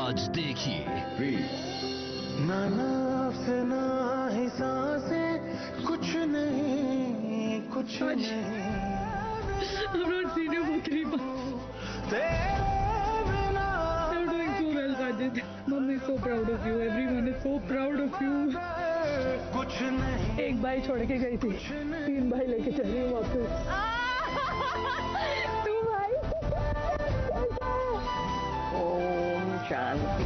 आज देखिए ना नफ्स ना ही सांसें, कुछ नहीं कुछ नहीं। I'm not seen you for 3 months. तेरे बिना You're doing so well, Sajid. Mummy is so proud of you. Everyone is so proud of you. कुछ नहीं। एक भाई छोड़ के गई थी, 3 भाई लेके चल रही हूँ वापस। तू भाई ओम शांति।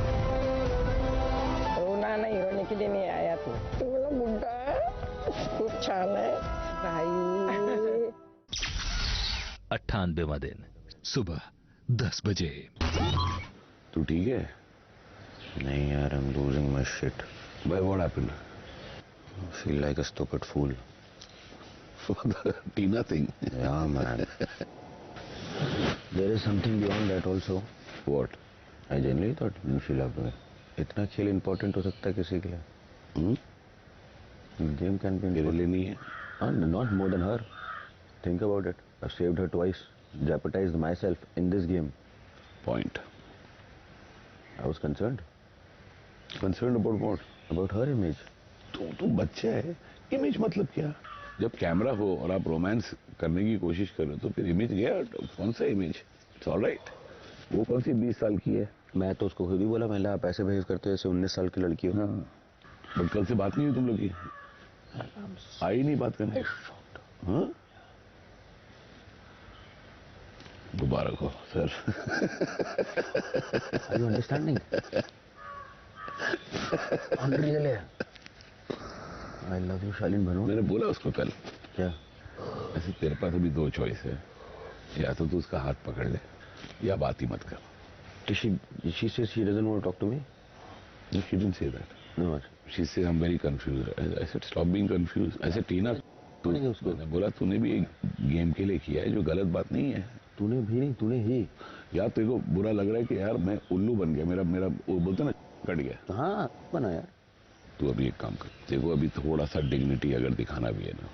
रोना नहीं, रोने के लिए नहीं आया तू बोला बुड्ढा है, खूप छान है भाई। 98वां दिन सुबह 10 बजे। तू ठीक है? नहीं यार, I'm losing my shit. Why, what happened? I feel like a stupid fool. For the Tina thing? Yeah, man. There is something beyond that also. What? I genuinely thought she loved me. इतना खेल important हो सकता है किसी के लिए? Game can be तेरे लिए नहीं है? Not more than her. Think about it. I've saved her twice. Jeopardized myself in this game. Point. I was concerned. Concerned about what? About her image. तू बच्चा है, इमेज मतलब क्या? जब कैमरा हो और आप रोमांस करने की कोशिश कर रहे हो तो फिर इमेज गया, कौन सा इमेज? It's alright. वो कौन सी 20 साल की है? मैं तो उसको खुद ही बोला, महिला आप ऐसे बिहेव करते हो जैसे 19 साल की लड़की हो। हाँ, बट कल से बात नहीं हुई तुम लोग की? आई नहीं बात करने? हाँ, दोबारा को sir. Are you understanding? Unreal है। I love you, शालीन बनो। मैंने बोला उसको कल। क्या? ऐसे तेरे पास अभी 2 चॉइस है, या तो तू उसका हाथ पकड़ ले या बात ही मत कर। She says she doesn't want to talk to me. No, she didn't say that. No. She said I'm very confused. I said stop being confused. I said टीना, मैंने बोला तूने भी एक गेम के लिए किया है जो गलत बात नहीं है। तूने भी नहीं, तूने ही। यार तेरे को बुरा लग रहा है कि यार मैं उल्लू बन गया, मेरा वो बोलते ना कट गया। हाँ बना यार। तू अभी एक काम कर, देखो अभी थोड़ा सा डिग्निटी अगर दिखाना भी है ना,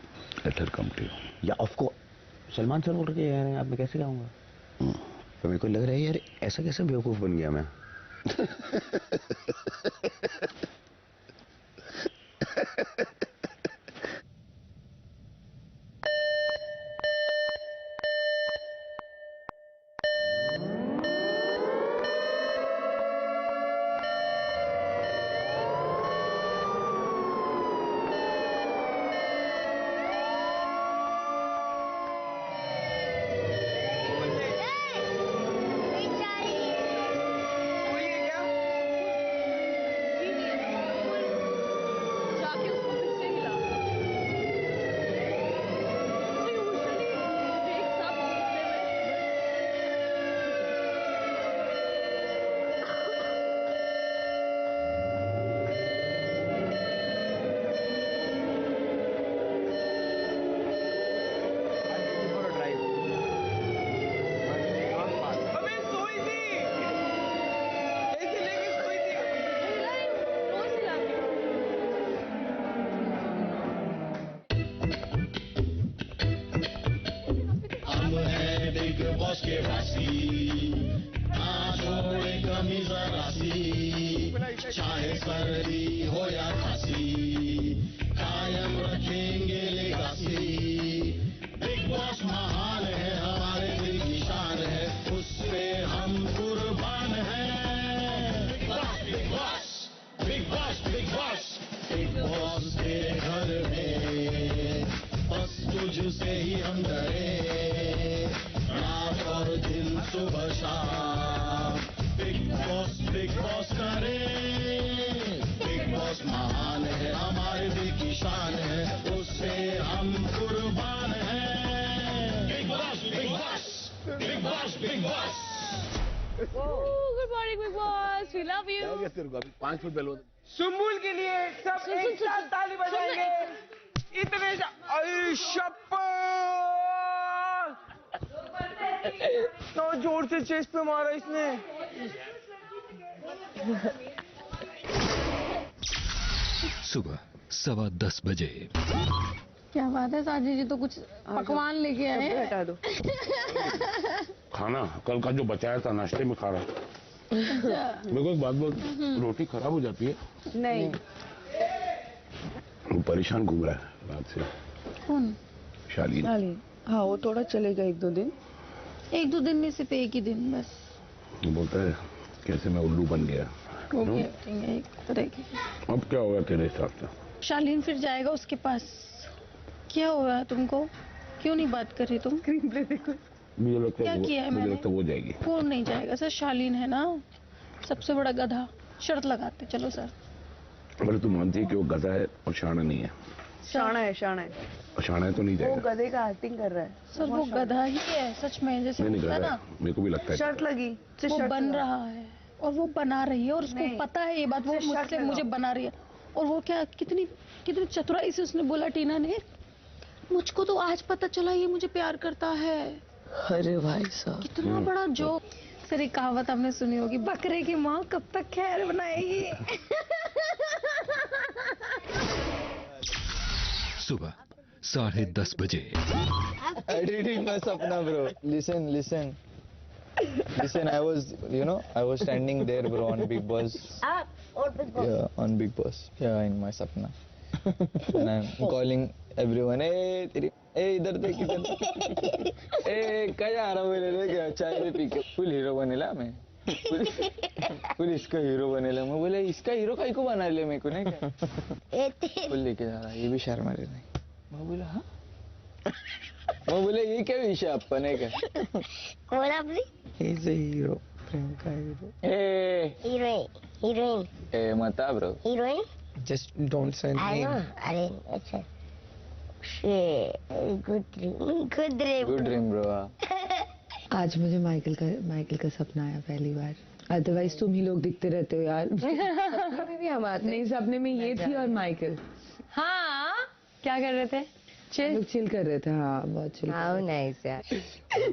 let her come to you. या ऑफकोर्स सलमान सर बोल रहे हैं आप, मैं कैसे गाऊंगा? तो मेरे को लग रहा है यार ऐसा कैसे बेवकूफ बन गया मैं। के वासी ना छोड़े कमी जरा सी, चाहे सर्दी हो या खांसी कायम रखेंगे लेगासी। बिग बॉस महान है, हमारे दिल की शान है, उससे हम कुर्बान हैं। Bigg Boss Bigg Boss Bigg Boss Bigg Boss Bigg boss तेरे घर में, बस तुझसे ही हम डरे, रात और दिन सुबह शाम बिग बॉस करे। बिग बॉस महान है, हमारे दिल की शान है, उससे हम कुर्बान हैं। Bigg Boss Bigg Boss Bigg Boss Bigg Boss. Good morning Bigg Boss, we love you. तेरे को अभी 5 फुट बेलो सुम्बुल के लिए सब एक साथ ताली बजाएंगे। इतने तो जोर से चेस्ट पे मारा इसने। सुबह 10:15 बजे। क्या बात है साजी जी, तो कुछ पकवान लेके आए हैं। हटा दो खाना कल का जो बचाया था नाश्ते में खा रहा। मेरे को एक बात बोल, रोटी खराब हो जाती है। नहीं वो परेशान घूम रहा है रात से। कौन? शालीन। हाँ वो थोड़ा चलेगा 1-2 दिन। 1-2 दिन में सिर्फ एक ही दिन बस। वो बोलता है कैसे मैं उल्लू बन गया। वो भी acting है एक तरह की। अब क्या होगा तेरे हिसाब से? शालीन फिर जाएगा उसके पास। क्या हुआ तुमको? क्यों नहीं बात कर रही तुम? स्क्रीन प्ले देखो। मुझे लगता क्या है किया है मुझे मैंने? लगता है वो जाएगी। कौन नहीं जाएगा सर? शालीन है ना सबसे बड़ा गधा। शर्त लगाते चलो सर। अगर तू मानती है कि वो गधा है और शाना नहीं है, शाना है और शाना है तो नहीं वो जाएगा। गधे का एक्टिंग कर रहा है। सर वो गधा ही है सच में, जैसे नहीं होता है गधा ना है, मेरे को भी लगता है। शर्त लगी वो बन रहा है और वो बना रही है और उसको नहीं। पता है ये बात। वो सिर्फ शर्त मुझसे लगाओ। मुझे बना रही है और वो क्या कितनी कितनी चतुराई से उसने बोला टीना ने, मुझको तो आज पता चला ये मुझे प्यार करता है। अरे भाई साहब कितना बड़ा जोक। सर एक कहावत आपने सुनी होगी, बकरे की माँ कब तक खैर बनाएगी। सुबह 10:30 बजे। Editing my sapna, bro. Listen. I was standing there, bro, on Big Boss. Yeah, on Big Boss. Yeah, in my sapna. And I'm calling everyone. Hey, इधर देख इधर. Hey, क्या जा रहा है? क्या चाय भी पी के फुल हीरो बनेला मैं. फुल इसका हीरो बनेला. मैं बोले इसका हीरो काहे को बना ले मेरे को नहीं क्या? फुल लेके जा रहा है. ये भी शर्मा रहे नहीं. मैं बोला हाँ. मैं बोले ये क्या विषय अपन है क्या? He's a hero. प्रेम का हीरो. Hey. हीरोइन Hey, मता bro. Heroine Just don't say name. अरे अच्छा good dream Good dream, bro. आज मुझे माइकल का सपना आया पहली बार। अदरवाइज तुम ही लोग दिखते रहते हो यार। सपने भी हम आते नहीं सपने में ये थी और माइकल। हाँ क्या कर रहे थे? लोग चिल कर रहे थे। हाँ बहुत चिल। हाउ नाइस यार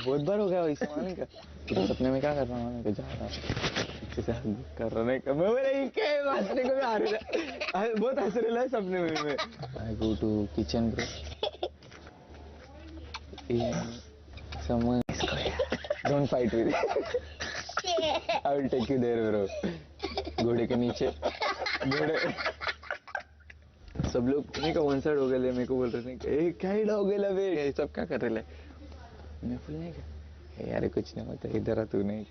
बहुत बार हो गया वैसे माने का. तो सपने में क्या कर रहा हूँ मैं जा रहा हूँ किसी कर रहा नहीं. मैं बोले ये क्या है हंसने को भी आ रहा है. बहुत हंस रहा है सपने में मैं. I go to kitchen, bro. Someone don't fight with me. I will take you there, bro. घोड़े के नीचे घोड़े सब लोग नहीं का वन साइड हो गए. मेरे को बोल रहे थे क्या हिड़ा हो गया बे, ये सब क्या कर रहे ले. मैं बोल नहीं क्या यार कुछ नहीं होता इधर आ तू नहीं.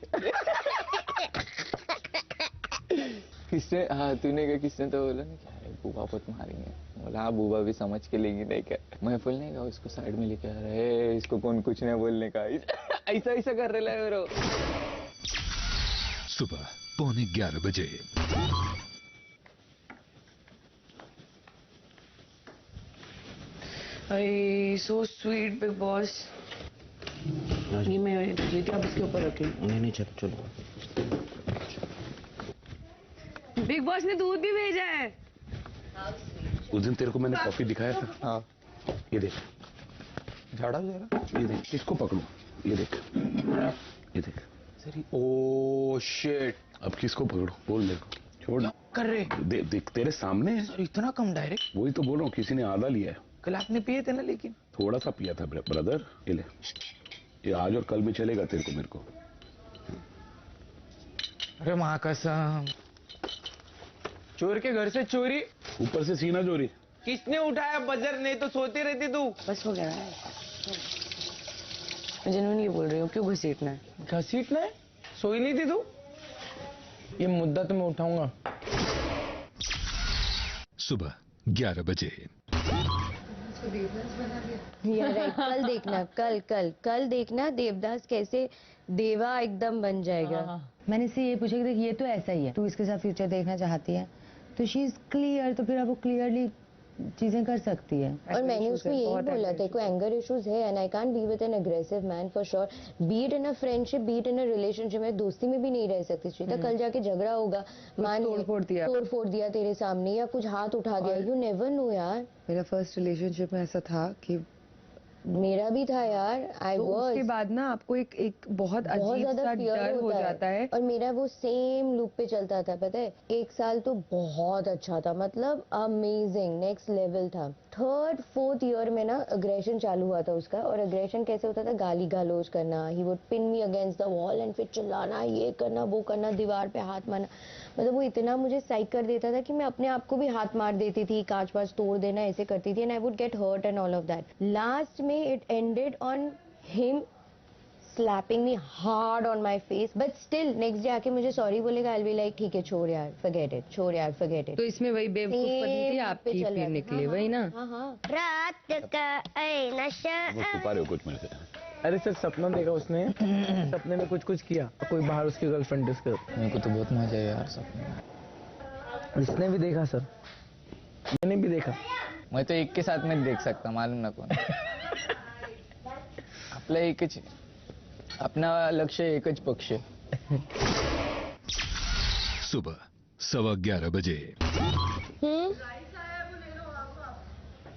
किसने हाँ तूने क्या किसने तो बोला नहीं क्या बुबा बहुत मारेंगे. बोला हाँ बुबा भी समझ के लेगी नहीं क्या. मैं बोलने का उसको साइड में लेके आ रहा है. इसको कौन कुछ नहीं बोलने का. ऐसा कर रहे है मेरे. सुबह 11:45 बजे। So sweet big boss. ये मैं जीती आप इसके ऊपर रखी. नहीं चलो. बिग बॉस ने दूध भी भेजा है. उस दिन तेरे को मैंने कॉफी दिखाया था. हाँ ये देख झाड़ा जरा. ये देख इसको पकड़ो. ये देख सरी. Oh shit. अब किसको पकड़ो बोल. देखो छोड़ कर रहे देख तेरे सामने है. सर इतना कम डायरेक्ट. वही तो बोल रहा हूँ किसी ने आधा लिया है. कल आपने पिए थे ना लेकिन. थोड़ा सा पिया था ब्रदर. ये ले ये आज और कल में चलेगा तेरे को मेरे को. अरे माँ कसम. चोर के घर से चोरी. ऊपर से सीना चोरी. किसने उठाया बजर. नहीं तो सोती रहती तू. बस हो गया. मैं जेन्युइनली बोल रही हूँ क्यों घसीटना है. घसीटना है. सोई नहीं थी तू. ये मुद्दा तो मैं उठाऊंगा. सुबह 11 बजे। कल देखना देवदास कैसे देवा एकदम बन जाएगा. मैंने इससे ये पूछा कि ये तो ऐसा ही है, तू इसके साथ फ्यूचर देखना चाहती है तो शी इज क्लियर, तो फिर अब वो क्लियरली चीजें कर सकती है. और मैंने उसको यही बोला तेरे को एंगर इश्यूज है and I can't be with an aggressive man for sure. Be it in a friendship, be it in a relationship. मैं दोस्ती में भी नहीं रह सकती श्वेता. कल जाके झगड़ा होगा, मान तोड़ फोड़ दिया तेरे सामने या कुछ हाथ उठा दिया. यू नेवर नो यार. मेरा फर्स्ट रिलेशनशिप में ऐसा था कि मेरा भी था यार। आई तो वाज उसके बाद ना आपको एक बहुत अजीब ज्यादा सा fear डर हो होता जाता है। और मेरा वो सेम लूप पे चलता था, पता है। 1 साल तो बहुत अच्छा था, मतलब अमेजिंग, नेक्स्ट लेवल था। 3rd 4th ईयर में ना अग्रेशन चालू हुआ था उसका। और अग्रेशन कैसे होता था, गाली गालोज करना, he would pin me against the wall and फिर चिल्लाना, ये करना वो करना, दीवार पे हाथ मारना। मतलब वो इतना मुझे साइक कर देता था कि मैं अपने आप को भी हाथ मार देती थी, कांच वाच तोड़ देना ऐसे करती थी, and I would get hurt and all of that. Last में it ended on him slapping me hard on my face, but still next day आके मुझे सॉरी बोलेगा, I'll be like ठीक है छोड़ यार, forget it, छोड़ यार, forget it। तो इसमें वही बेवकूफ पत्नी थी आपकी, चल रहा फिर था। निकले हाँ, वही ना। हाँ हाँ। रात का नशा। वो छुपा रहे हो कुछ मेरे से। अरे सर सपना देखा उसने, सपने में कुछ कुछ किया, कोई बाहर उसकी गर्लफ्रेंड डिस्कस। मेरे को तो बहुत मजा आया यार सपने में। इसने भी देखा सर, मैंने भी देखा। मैं तो एक के साथ में देख सकता, मालूम ना कौन। आपला एकच आहे. अपना लक्ष्य एकच पक्ष आहे. सुबह 11:15 बजे।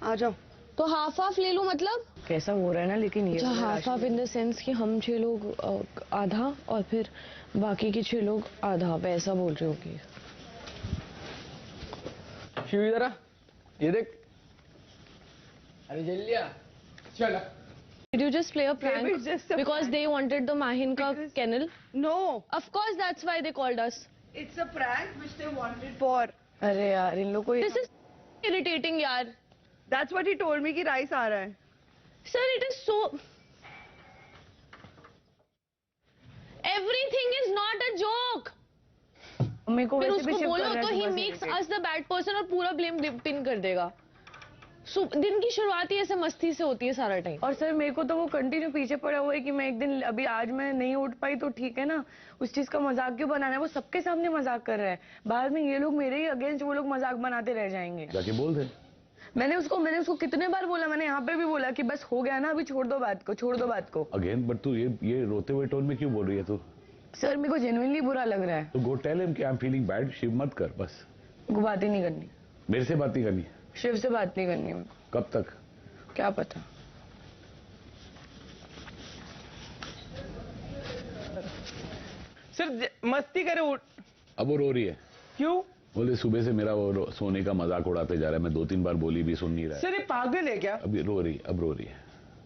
आ जाओ। तो हाफ हाफ ले लो, मतलब कैसा हो रहा है ना, लेकिन ये अच्छा half half in the sense कि हम 6 लोग आधा और फिर बाकी के 6 लोग आधा, वैसा बोल रहे होगी। शिव इधर आ, ये देख. अरे जल्दी आ, चल. Did you just play a prank because they wanted the Mahin ka kennel? No. Of course, that's why they called us. It's a prank which they wanted for. अरे यार इन लोगों को This is irritating, यार. That's what he told me कि rice आ रहा है. Sir, it is so. Everything is not a joke. मेरे को फिर वैसे भी उसको शिव कर बोलो रहा है तो he सुबह से makes लेके। us the bad person और पूरा blame पिन कर देगा. दिन की शुरुआत ही ऐसे मस्ती से होती है सारा टाइम। और सर मेरे को तो वो कंटिन्यू पीछे पड़ा हुआ है कि मैं एक दिन, अभी आज मैं नहीं उठ पाई तो ठीक है ना, उस चीज का मजाक क्यों बनाना है। वो सबके सामने मजाक कर रहा है, बाद में ये लोग मेरे ही अगेंस्ट वो लोग मजाक बनाते रह जाएंगे। जाके बोल दे। मैंने उसको कितने बार बोला, मैंने यहाँ पे भी बोला कि बस हो गया ना, अभी छोड़ दो बात को, छोड़ दो बात को। अगेन बट तू ये रोते हुए टोन में क्यों बोल रही है तू? सर मेरे को जेन्युइनली बुरा लग रहा है। तो गो टेल हिम कि आई एम फीलिंग बैड। शिव मत कर, बस को बात ही नहीं करनी, मेरे से बात नहीं करनी। शिव से बात नहीं करनी है। कब तक? क्या पता। सर मस्ती करे उठ। अब वो रो रही है। क्यों? बोले सुबह से मेरा वो सोने का मजाक उड़ाते जा रहा है, मैं 2-3 बार बोली भी सुन नहीं रहा है। सर ये पागल है क्या? अभी रो रही है, अब रो रही है।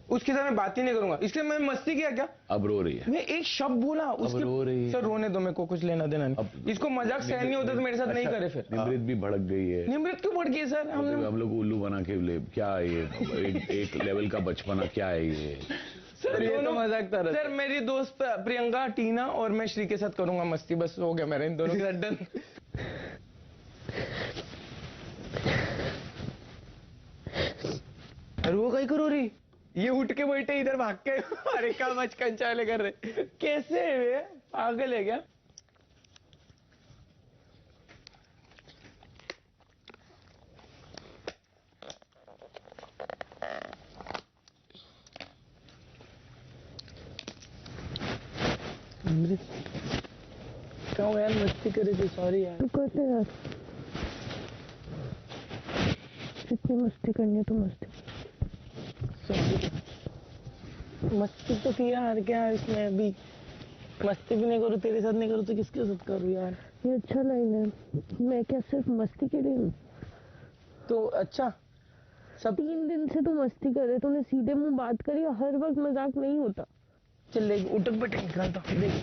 उसके साथ मैं बात ही नहीं करूंगा, इसलिए मैं मस्ती किया क्या? अब रो रही है। मैं एक शब्द बोला उसके। रो रही है। सर रोने दो, मेरे को कुछ लेना देना नहीं। इसको मजाक सहन नहीं होता तो मेरे साथ नहीं करे फिर। निमृत भी भड़क गई है। निमृत क्यों भड़की है सर? हम लोग उल्लू बना के ले, क्या है ये? एक लेवल का बचपना क्या है ये? सर ये तो मजाक था। सर मेरी दोस्त प्रियंका, टीना और मैं श्री के साथ करूंगा मस्ती, बस हो गया मेरा इन दोनों के साथ डन। अरे वो कहीं को रो रही? ये उठ के बैठे इधर भाग के। अरे क्या बचकन चाले कर रहे, कैसे है वे? पागल है क्या? अमृत क्या यार, मस्ती करे थे, सॉरी यार। तू करते यार, जितनी मस्ती करनी है तो मस्ती। मस्ती तो की यार, क्या इसमें अभी मस्ती भी नहीं करूँ, तेरे साथ नहीं करूँ तो किसके साथ करूँ यार? ये अच्छा लाइन है, मैं क्या सिर्फ मस्ती के लिए हूँ? तो अच्छा सब 3 दिन से तू मस्ती कर रहे, तूने सीधे मुंह बात करी, हर वक्त मजाक नहीं होता। चल देख, उठक बैठक निकालता हूँ, देख।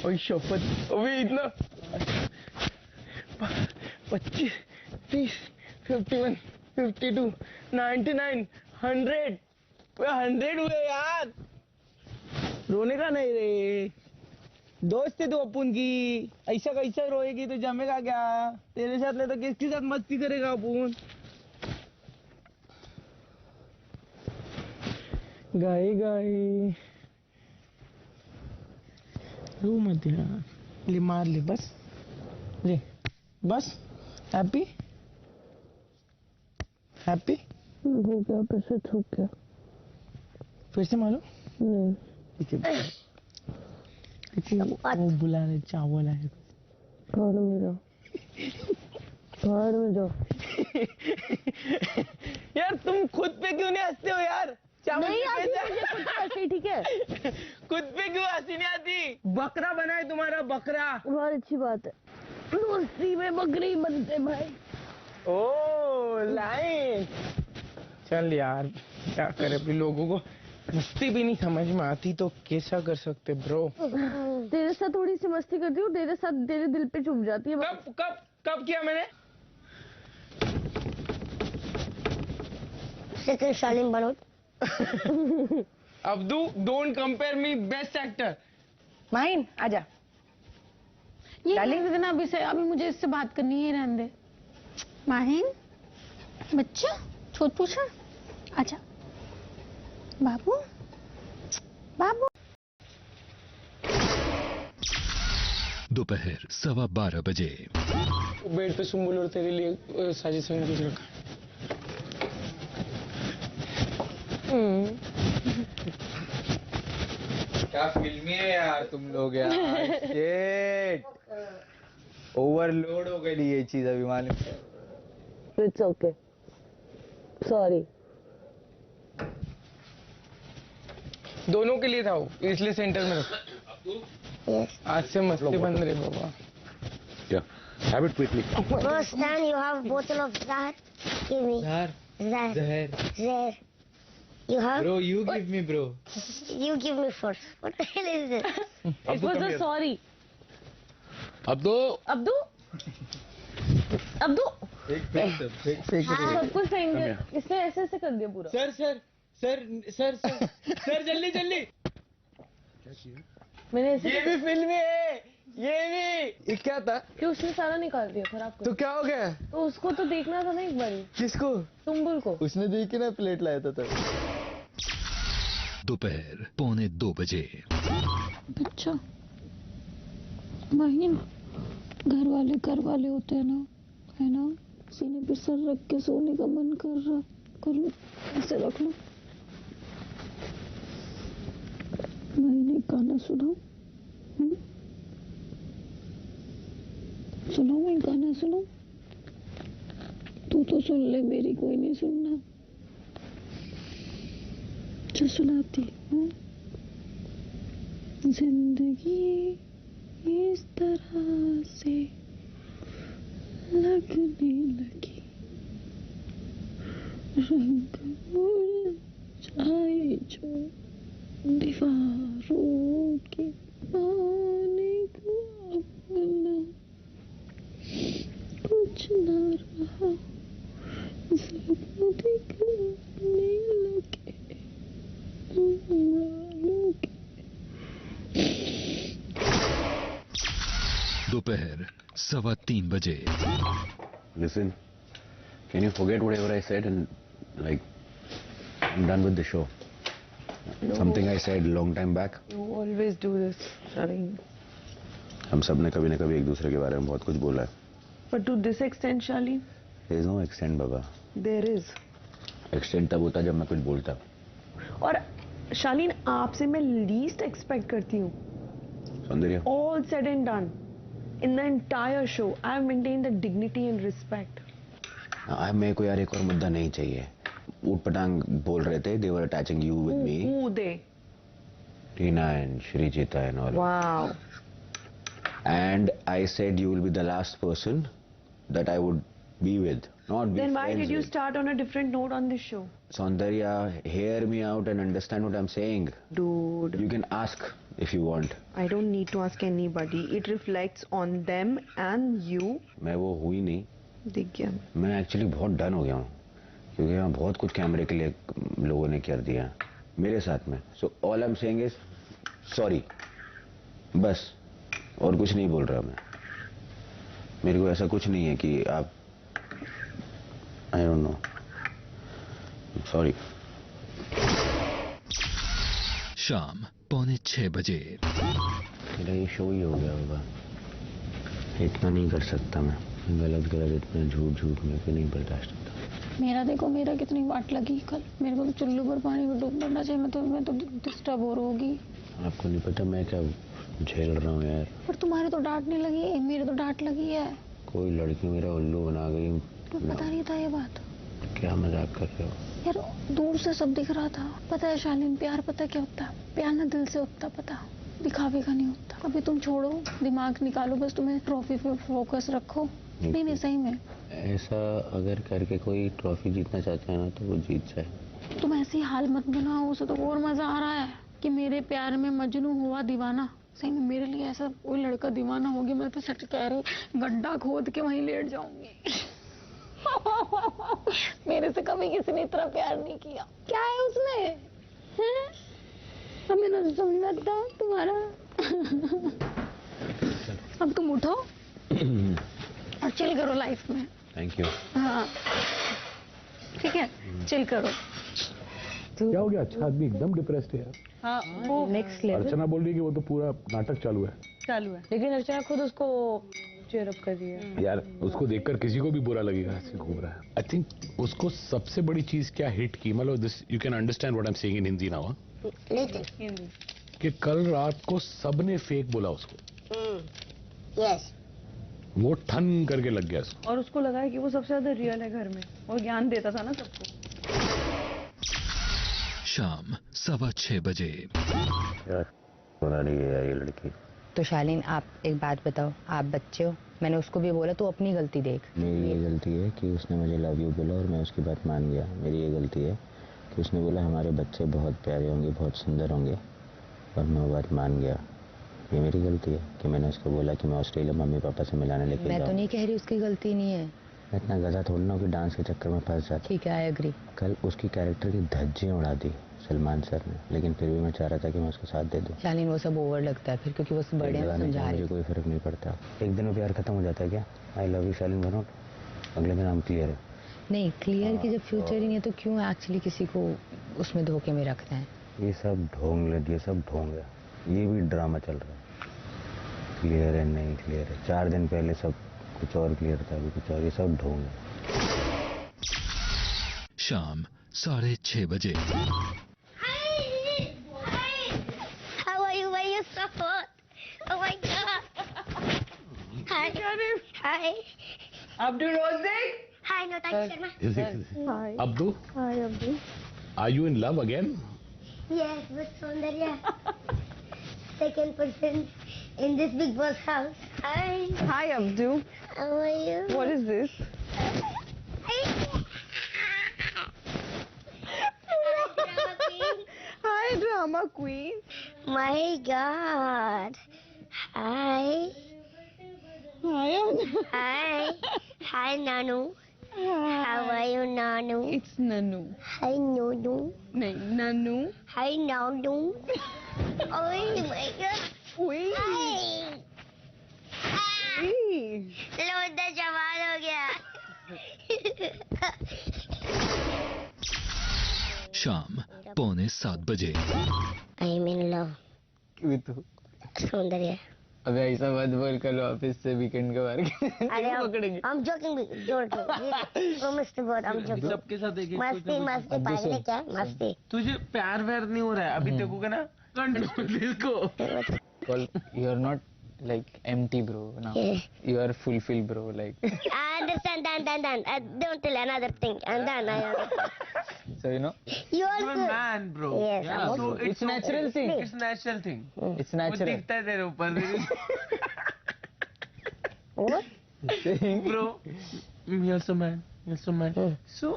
ओए शपथ, अभी इतना 25, 30, 51, 52, 99, 100, 100 हुए यार। रोने का नहीं रे, दोस्त है तो अपन की, ऐसा कैसा रोएगी तो जमेगा क्या? तेरे साथ नहीं तो किसके साथ मस्ती करेगा अपन? गाई गाई रो मत यार, ले मार ले, बस ले, बस। हैप्पी हैप्पी हो गया, पैसे हो गया। फिर से मारो नहीं, वो बुला रहे, चावल आए। भाड़ में जाओ, भाड़ में जाओ। तुम खुद पे क्यों नहीं हंसते हो यार? नहीं आती मुझे खुद पे हंसी, ठीक है? खुद पे क्यों हंसी नहीं आती? बकरा बना है तुम्हारा, बकरा। बहुत अच्छी बात है, दोस्ती में बकरी बनते भाई। ओ लाइन। चल यार, क्या करे, अपने लोगों को मस्ती भी नहीं समझ में आती तो कैसा कर सकते ब्रो? तेरे साथ थोड़ी सी मस्ती करती हूँ, तेरे साथ तेरे दिल पे चुभ जाती है। कब कब कब किया मैंने? Shalin Bhanot. Abdu, don't compare me best actor. Mahin आजा। ये डालिंग दे देना अभी से, अभी मुझे इससे बात करनी है, रहने दे। माहिन बच्चा छोट पूछा, आजा बाबू बाबू। दोपहर 12:15 बजे। बेड पे सुम्बुल और तेरे लिए साजिश ने कुछ रखा। क्या फिल्मी है यार तुम लोग यार। शिट, ओवरलोड हो गई ये चीज अभी मालूम। It's okay, sorry. दोनों के लिए था वो, इसलिए सेंटर में रखा। आज से मस्ती बंद रहे बाबा। Yeah, have it quickly. Bro, Stan, you have a bottle of Zahar? Give me. Zahar. You have? Bro, you give me, bro. You give me first. What the hell is this? It was a sorry. Abdu. Abdu Abdu fake सब कुछ फेंक, इसने ऐसे ऐसे कर दिया पूरा। Sir sir sir sir sir sir जल्दी जल्दी। मैंने ऐसे ये भी फिल्मी है, ये भी। ये क्या था? कि उसने सारा निकाल दिया, खराब कर तो क्या हो गया? तो उसको तो देखना था ना एक बार। किसको? सुम्बुल को। उसने देख के ना प्लेट लाया था तब। दोपहर 1:45 बजे। अच्छा माहिन, घर वाले होते हैं ना, है ना, सीने पे सर रख के सोने का मन कर रहा, कर लो ऐसे रख लो। माहिन एक गाना सुनाओ, सुनो, मैं गाना सुनो, तू तो सुन ले, मेरी कोई नहीं सुनना। जो सुनाती हूँ। जिंदगी इस तरह से लगने लगी, रंग मुरझाए जो दीवारों के पानी को अपना कुछ न रहा, सब दिखने लगे दोपहर 3:15 बजे। Listen, can you forget whatever I said and like I'm done with the show? No. Something I said long time back. You always do this, Shaleen. हम सब ने कभी न कभी एक दूसरे के बारे में बहुत कुछ बोला है। But to this extent, Shaleen? There is no extent, Baba. There is. Extent तब होता जब मैं कुछ बोलता। और शालीन, आपसे मैं लीस्ट एक्सपेक्ट करती हूँ। सौंदर्य। All said and done, in the entire show, I have maintained the dignity and respect. मेरे को यार एक और मुद्दा नहीं चाहिए। ऊट पटांग बोल रहे थे, they were attaching you with me. Who they? Tina and Shrijita and all. Wow. And I said you will be the last person that I would be with, not be Then why friends did you with. start on a different note on this show? Saundarya, hear me out and understand what I'm saying. Dude, You can ask if you want. I don't need to ask anybody. It reflects on them and you. मैं वो हुई नहीं, दिख गया। मैं actually बहुत done हो गया हूँ क्योंकि यहाँ बहुत कुछ कैमरे के लिए लोगों ने कर दिया मेरे साथ में। So all I am saying is sorry, बस, और कुछ नहीं बोल रहा मैं। मेरे को ऐसा कुछ नहीं है कि आप, आई डोंट नो, सॉरी। शाम 5:45 बजे। मेरा ये शो ही हो गया होगा, इतना नहीं कर सकता मैं, गलत इतना झूठ मेरे को नहीं बर्दाश्त होता। मेरा देखो, मेरा कितनी वाट लगी कल, मेरे को तो चुल्लू पर पानी में डूब मरना चाहिए, मैं तो डिस्टर्ब हो होगी। आपको नहीं पता मैं क्या झेल रहा हूँ यार। पर तुम्हारे तो डांट नहीं लगी, मेरे तो डांट लगी है। कोई लड़की मेरा उल्लू बना गई। तो पता नहीं था ये बात। क्या मजाक कर रहे हो? यार दूर से सब दिख रहा था। पता है शालीन, प्यार पता क्या होता है? प्यार ना दिल से होता, पता, दिखावे का नहीं होता। अभी तुम छोड़ो, दिमाग निकालो, बस तुम्हें ट्रॉफी पे फोकस रखो। नहीं नहीं सही में ऐसा अगर करके कोई ट्रॉफी जीतना चाहता है ना तो वो जीत जाए। तुम ऐसी हाल मत बनाओ, उसे तो और मजा आ रहा है कि मेरे प्यार में मजनू हुआ दीवाना। सही में मेरे लिए ऐसा कोई लड़का दीवाना हो गया, मैं तो सच कह रही हूँ, गड्ढा खोद के वहीं लेट जाऊंगी। मेरे से कभी किसी ने इतना प्यार नहीं किया। क्या है उसमें? हैं? हमें ना समझ में आता तुम्हारा। अब तुम उठो और चिल करो लाइफ में। Thank you. हाँ ठीक है, चिल करो। क्या हो गया? अच्छा आदमी एकदम डिप्रेस्ड है यार। हाँ वो नेक्स्ट लेवल अर्चना बोल रही है कि वो तो पूरा नाटक चालू है। लेकिन अर्चना खुद उसको चेयर अप कर रही है। यार उसको देखकर किसी को भी बुरा लगेगा ऐसे घूम रहा है। आई थिंक उसको सबसे बड़ी चीज क्या हिट की, मतलब this you can understand what I am saying in Hindi now, कि कल रात को सबने फेक बोला उसको। यस वो ठन करके लग गया उसको। और उसको लगा है कि वो सबसे ज्यादा रियल है घर में, और ज्ञान देता था ना सबको। शाम 6:15 बजे। क्या बना रही है यार ये लड़की? तो शालीन आप एक बात बताओ, आप बच्चे हो, मैंने उसको भी बोला तू अपनी गलती देख। मेरी ये गलती है कि उसने मुझे लव यू बोला और मैं उसकी बात मान गया। मेरी ये गलती है कि उसने बोला हमारे बच्चे बहुत प्यारे होंगे, बहुत सुंदर होंगे, और मैं वो बात मान गया। ये मेरी गलती है कि मैंने उसको बोला कि मैं ऑस्ट्रेलिया मम्मी पापा से मिलाने लेके मैं तो जाऊँ। नहीं कह रही उसकी गलती नहीं है। मैं इतना गधा थोड़ा ना कि डांस के चक्कर में फंस जाता। ठीक है, आई एग्री। कल उसकी कैरेक्टर की धज्जियां उड़ा दी सलमान सर ने, लेकिन फिर भी मैं चाह रहा था कि मैं उसका साथ दे दूं। शालीन वो सब ओवर लगता है फिर, क्योंकि वो बड़े हैं, समझा रहे। मुझे कोई फर्क नहीं पड़ता। एक दिन में प्यार खत्म हो जाता है क्या? आई लव यू शालीन भनोट, अगले दिन हम क्लियर है। नहीं क्लियर की जब फ्यूचर ही नहीं है तो क्यों एक्चुअली किसी को उसमें धोखे में रखते हैं? ये सब ढोंग ले, ये सब ढोंग है, ये भी ड्रामा चल रहा है। क्लियर है नहीं क्लियर है, 4 दिन पहले सब कुछ और क्लियर था, अभी कुछ और, ये सब ढोंग है। शाम 6:30 बजे। How are you? Why you so hot? Oh my god. Hi. Hi. Abdul रोज़ेक। Hi, Nota Sharma. Hi. Abdu, Hi, Abdul. are you in love again? Yes, with Soundarya. Second person in this Big Boss house. Hi. Hi, Abdul. How are you? What is this? Hi, drama queen. My God. Hi. Hi, Abdul. Hi. Hi, Nanu. How are you, Nanu? It's Nanu. Hi, Nunu. No, Nanu. Hi, Nanu. Oh my God. Queen. Hi. Queen. लोटा जवान हो गया। शाम 6:45 बजे। I'm in love. सौंदर्य। अबे ऐसा मत बोल, कल ऑफिस से वीकेंड के बाहर अरे पकड़ेंगे। I'm joking, मिस्टर बोल, I'm joking। सबके साथ एक मस्ती मस्ती पागल है क्या? मस्ती। तुझे प्यार व्यार नहीं हो रहा है अभी, तेरे को ना कंट्रोल इसको। You are not like empty bro now. You are fulfilled bro, like. I understand, done. Don't tell another thing. I'm done. I understand. So you know. You are You're a good. man, bro. Yes, Yeah, I'm so okay. It's natural thing. It's natural thing. It's वो natural. दिखता है तेरे ऊपर। What? Bro, you're so man. You're so man. So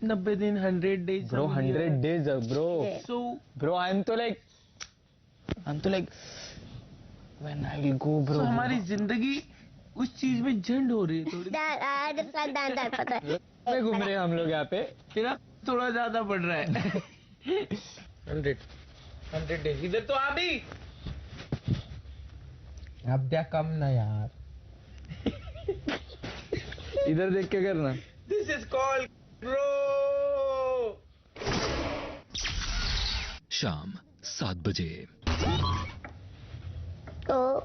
90 दिन 100 days. Bro, 100 days bro. So Bro, I'm to like when I will go bro. so हमारी जिंदगी उस चीज में झंड हो रही है थोड़ी। I understand, done. पता है। में घूम रहे हैं हम लोग यहाँ पे। तेरा थोड़ा ज्यादा बढ़ रहा है। 100 days। इधर तो आ भी। अब क्या कम ना यार। इधर देख के करना। This is called bro. शाम 7 बजे। Oh.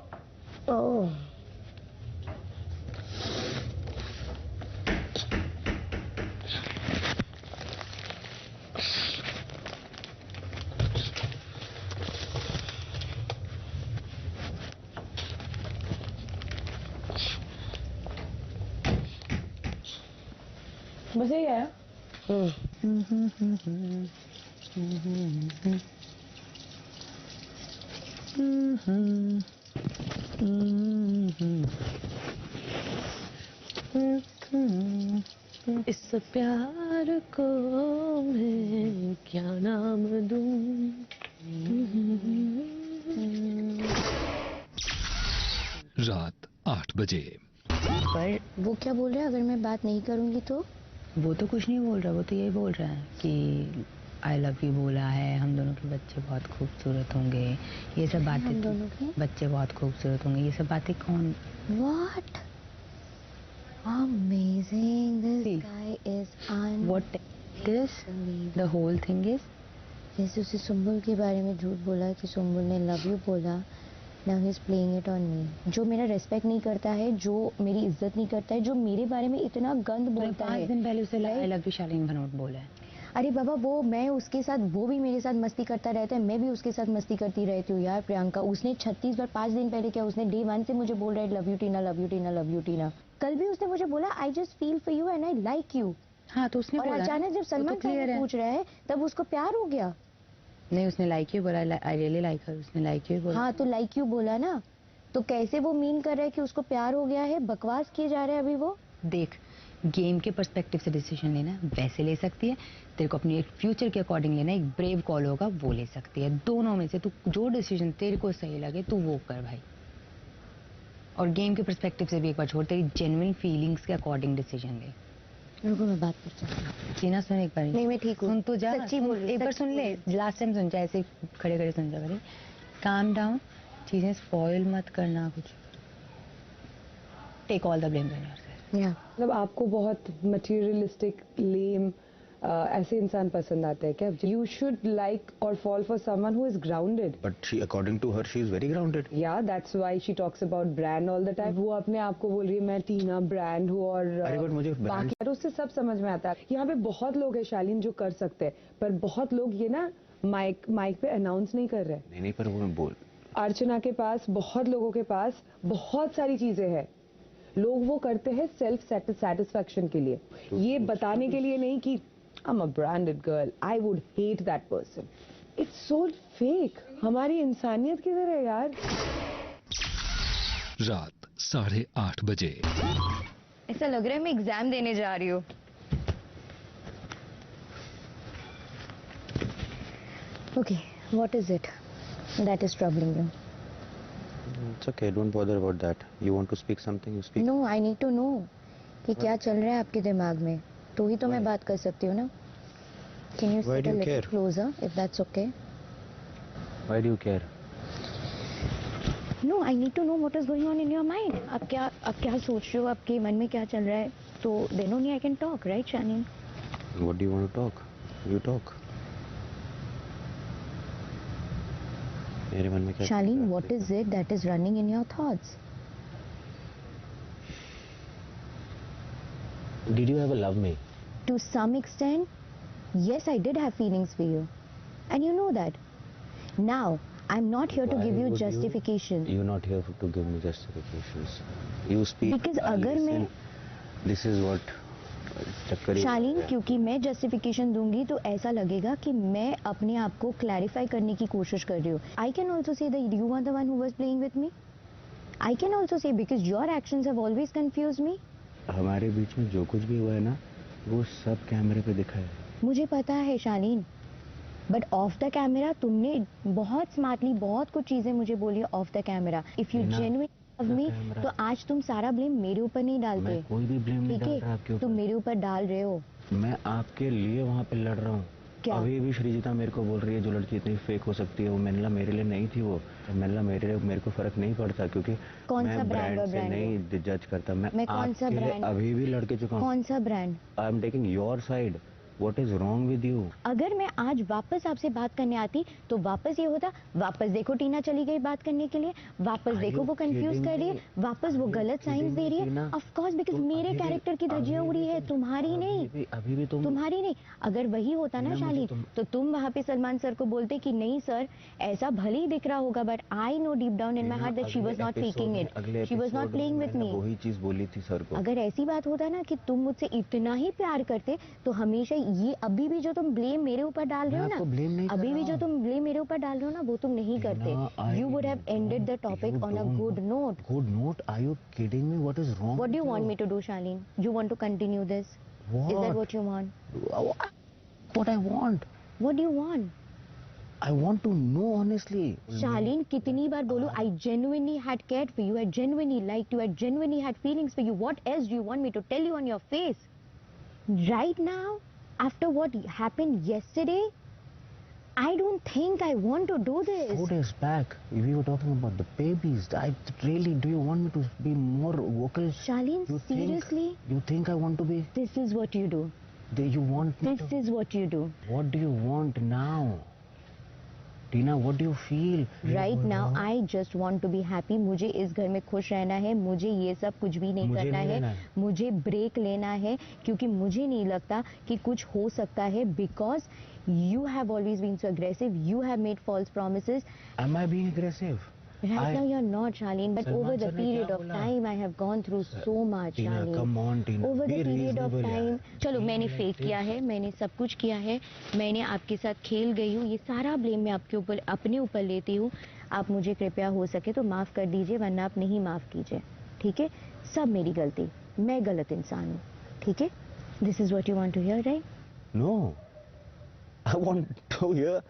बस यही आया। इस प्यार को मैं क्या नाम दूं? रात 8 बजे। पर वो क्या बोल रहा है, अगर मैं बात नहीं करूंगी तो? वो तो कुछ नहीं बोल रहा, वो तो यही बोल रहा है कि आई लव यू बोला है, हम दोनों के बच्चे बहुत खूबसूरत होंगे, ये सब बातें। हम दोनों के बच्चे बहुत खूबसूरत होंगे, ये सब बातें कौन? What? Amazing. This guy is What this? The whole thing is? जैसे उसे सुम्बुल के बारे में झूठ बोला कि सुम्बुल ने लव यू बोला, now he is playing it on me. जो मेरा रेस्पेक्ट नहीं करता है, जो मेरी इज्जत नहीं करता है, जो मेरे बारे में इतना गंद बोलता है। 5 दिन पहले उसे आई लव यू शालीन भनोट बोला है। अरे बाबा, वो मैं उसके साथ, वो भी मेरे साथ मस्ती करता रहता है, मैं भी उसके साथ मस्ती करती रहती हूँ यार। प्रियंका, उसने 36 बार 5 दिन पहले क्या, उसने डे 1 से मुझे बोल रहा है love you Tina, love you Tina, love you Tina. कल भी उसने मुझे बोला I just feel for you and I like you. हाँ तो उसने और बोला, अचानक जब सलमान खान पूछ रहा है तब उसको प्यार हो गया। नहीं, उसने लाइक यू बोला, आई रियली लाइक हर, उसने लाइक यू बोला। हाँ तो लाइक यू बोला ना, तो कैसे वो मीन कर रहा है कि उसको प्यार हो गया है? बकवास किए जा रहे हैं अभी वो। देख, गेम के पर्सपेक्टिव से डिसीजन लेना वैसे ले सकती है, तेरे को अपनी एक फ्यूचर के अकॉर्डिंग लेना, एक ब्रेव कॉल होगा वो ले सकती है। दोनों में से तू जो डिसीजन तेरे को सही लगे तू वो कर भाई। और गेम के पर्सपेक्टिव से भी एक बार छोड़, तेरी जेन्युइन फीलिंग्स के अकॉर्डिंग डिसीजन ले। रुको मैं बात कर सकती हूँ। जीना सुन एक बार। नहीं मैं ठीक हूँ। सुन तो जा, सच्ची बोल रही, एक बार सुन ले, लास्ट टाइम सुन जा, ऐसे खड़े खड़े सुन जा करें। काम डाउन, चीजें स्पॉइल मत करना कुछ। Take all the blame on yourself. मतलब आपको बहुत मटेरियलिस्टिक, लेम ऐसे इंसान पसंद आते हैं क्या? यू शुड लाइक और fall for someone who is grounded. But she, according to her, she is very grounded. या that's why she talks about brand all the time. वो अपने आप को बोल रही है मैं टीना ब्रांड हूँ, और अरे but मुझे बाकी और उससे सब समझ में आता है। यहाँ पे बहुत लोग हैं शालीन जो कर सकते हैं, पर बहुत लोग ये ना माइक पे अनाउंस नहीं कर रहे। नहीं पर वो बोल, अर्चना के पास, बहुत लोगों के पास बहुत सारी चीजें हैं, लोग वो करते हैं सेल्फ सेटिस्फैक्शन के लिए, ये बताने के लिए नहीं कि I'm a branded girl, I would hate that person. It's so fake. हमारी इंसानियत किधर है यार? रात 8:30 बजे। ऐसा लग रहा है मैं एग्जाम देने जा रही हूँ। Okay, what is it that is troubling you? it's okay, don't bother about that. You want to speak something, you speak. No, I need to know कि क्या चल रहा है आपके दिमाग में, तो ही तो मैं बात कर सकती हूँ ना। Can you Why sit do a you little care? closer if that's okay? Why do you care? No, I need to know what is going on in your mind. आप क्या सोच रहे हो, आपके मन में क्या चल रहा है, तो then only I can talk, right, Shaleen? What do you want to talk? You talk. मेरे मन में क्या? Shaleen, what is it that is running in your thoughts? Did you ever love me? To some extent, yes, I did have feelings for you, and you know that. Now, I'm not here to Why give you would justification. You're not here to give me justifications. You speak. Because अगर मैं This is what. चक्कर ही शालीन, है। क्योंकि मैं justification दूंगी तो ऐसा लगेगा कि मैं अपने आप को क्लैरिफाई करने की कोशिश कर रही हूँ. I can also say that you are the one who was playing with me. I can also say because your actions have always confused me. हमारे बीच में जो कुछ भी हुआ है ना, वो सब कैमरे पे दिखा है. मुझे पता है शालीन, बट ऑफ द कैमरा तुमने बहुत स्मार्टली बहुत कुछ चीजें मुझे बोली of the camera. If you genuinely love me तो आज तुम सारा ब्लेम मेरे ऊपर नहीं डालते. मैं कोई भी ब्लेम नहीं डाल रहा आपके ऊपर. तुम मेरे ऊपर डाल रहे हो. मैं आपके लिए वहाँ पे लड़ रहा हूँ. क्या? अभी भी श्रीजिता मेरे को बोल रही है जो लड़की इतनी फेक हो सकती है वो मेनला मेरे लिए नहीं थी. वो मेनला मेरे को फर्क नहीं पड़ता क्योंकि कौन सा मैं ब्रांड और से ब्रांड नहीं जज करता. मैं कौन सा आपके लिए ब्रांड? अभी भी लड़के चुका हूँ. कौन सा brand? I am taking your side. What is wrong with you? अगर मैं आज वापस आपसे बात करने आती तो वापस ये होता, वापस देखो टीना चली गई बात करने के लिए, वापस देखो वो कंफ्यूज कर रही है, वापस वो गलत साइंस दे रही है। ऑफ कोर्स बिकॉज मेरे कैरेक्टर की धज्जियां उड़ी है, तुम्हारी नहीं। अभी भी तुम्हारी नहीं। अगर वही होता ना शालीन, तो तुम वहाँ पे सलमान सर को बोलते कि नहीं सर ऐसा भले ही दिख रहा होगा, but I know deep down in my heart that she was not faking it, she was not playing with मी। वही चीज बोली थी सर को। अगर ऐसी बात होता ना कि तुम मुझसे इतना ही प्यार करते तो हमेशा ये, अभी भी जो तुम ब्लेम मेरे ऊपर डाल रहे हो ना, अभी भी जो तुम ब्लेम मेरे ऊपर डाल रहे हो ना, वो तुम नहीं करते। You would have ended the topic on a good note. Good note? Are you kidding me? What is wrong? What do you want me to do, Charlene? You want to continue this? What? Is that what you want? What I want? What do you want? I want to know honestly. Charlene, कितनी बार बोलूं? I genuinely had cared for you. I genuinely liked you. I genuinely had feelings for you. What else do you want me to tell you on your face? Right now, after what happened yesterday, I don't think I want to do this. 4 days back, we were talking about the babies. Really, do you want me to be more vocal? Charlene, You seriously? You think I want to be? This is what you do. You want me This is what you do. What do you want now? Tina, what do you feel? Right now, I just want to be happy. मुझे इस घर में खुश रहना है, मुझे ये सब कुछ भी नहीं करना है, मुझे ब्रेक लेना है, क्योंकि मुझे नहीं लगता कि कुछ हो सकता है, because you have always been so aggressive, you have made false promises. Am I being aggressive? Right now you're not, Charlene, but over the period of time I have gone through so much, Charlene. Come on, Tina. Over the Be period of reasonable, time, यार. चलो मैंने fake किया है, मैंने सब कुछ किया है, मैंने आपके साथ खेल गई हूँ, ये सारा ब्लेम मैं आपके ऊपर, अपने ऊपर लेती हूँ। आप मुझे कृपया हो सके तो माफ कर दीजिए, वरना आप नहीं माफ कीजिए, ठीक है? सब मेरी गलती, मैं गलत इंसान हूँ, ठीक है? This is what you want to hear, right? No. I want to hear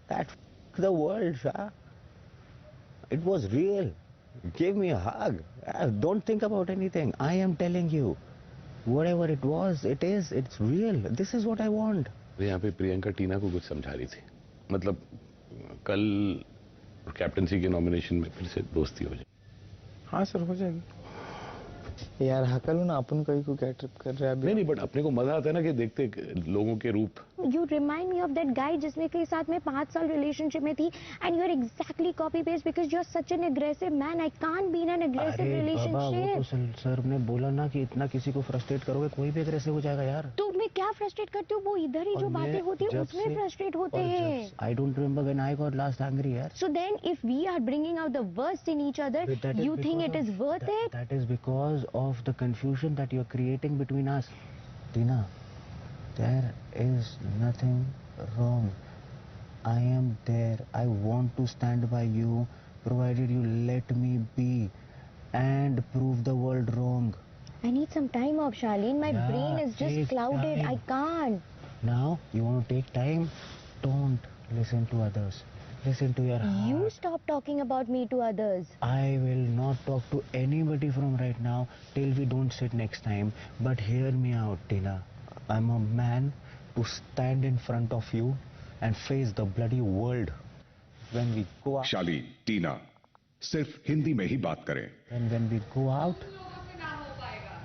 that the world, Shah. It was real. Give me a hug. Don't think about anything. I am telling you, whatever it was, it is. It's real. This is what I want. यहाँ पे प्रियंका टीना को कुछ समझा रही थी, मतलब कल captaincy के नॉमिनेशन में फिर से दोस्ती हो जाए। हाँ सर, हो जाएगी यार। हकलू ना, अपन कहीं को क्या ट्रिप कर रहे हैं अभी? नहीं, बट अपने को मजा आता है ना कि देखते लोगों के रूप। You remind me of that guy जिसमें के साथ में 5 साल रिलेशनशिप में थी, and you're exactly copy paste because you're such an aggressive man. I can't be in an aggressive relationship. बाबा, वो तो सर ने बोला ना कि इतना किसी को फ्रस्ट्रेट करोगे कोई भी अग्रेसिव हो जाएगा यार। तो मैं क्या फ्रस्ट्रेट करती हूँ? वो इधर ही जो बातें होती है उसमें फ्रस्ट्रेट होते हैं। I don't remember when I got last angry यार। So then, if we are bringing out the worst in each other, you think it is worth it? That is because of the confusion that you're creating between us. Tina, there is nothing wrong. I am there. I want to stand by you, provided you let me be and prove the world wrong. I need some time off, Charlene. My Yeah, brain is just take clouded. time. I can't. Now, you want to take time? Don't listen to others. Listen to your heart. You stop talking about me to others. I will not talk to anybody from right now till we don't sit next time. But hear me out, Tina. I'm a man to stand in front of you and face the bloody world. When we go out, शाली, टीना, सिर्फ हिंदी में ही बात करें। and when we go out,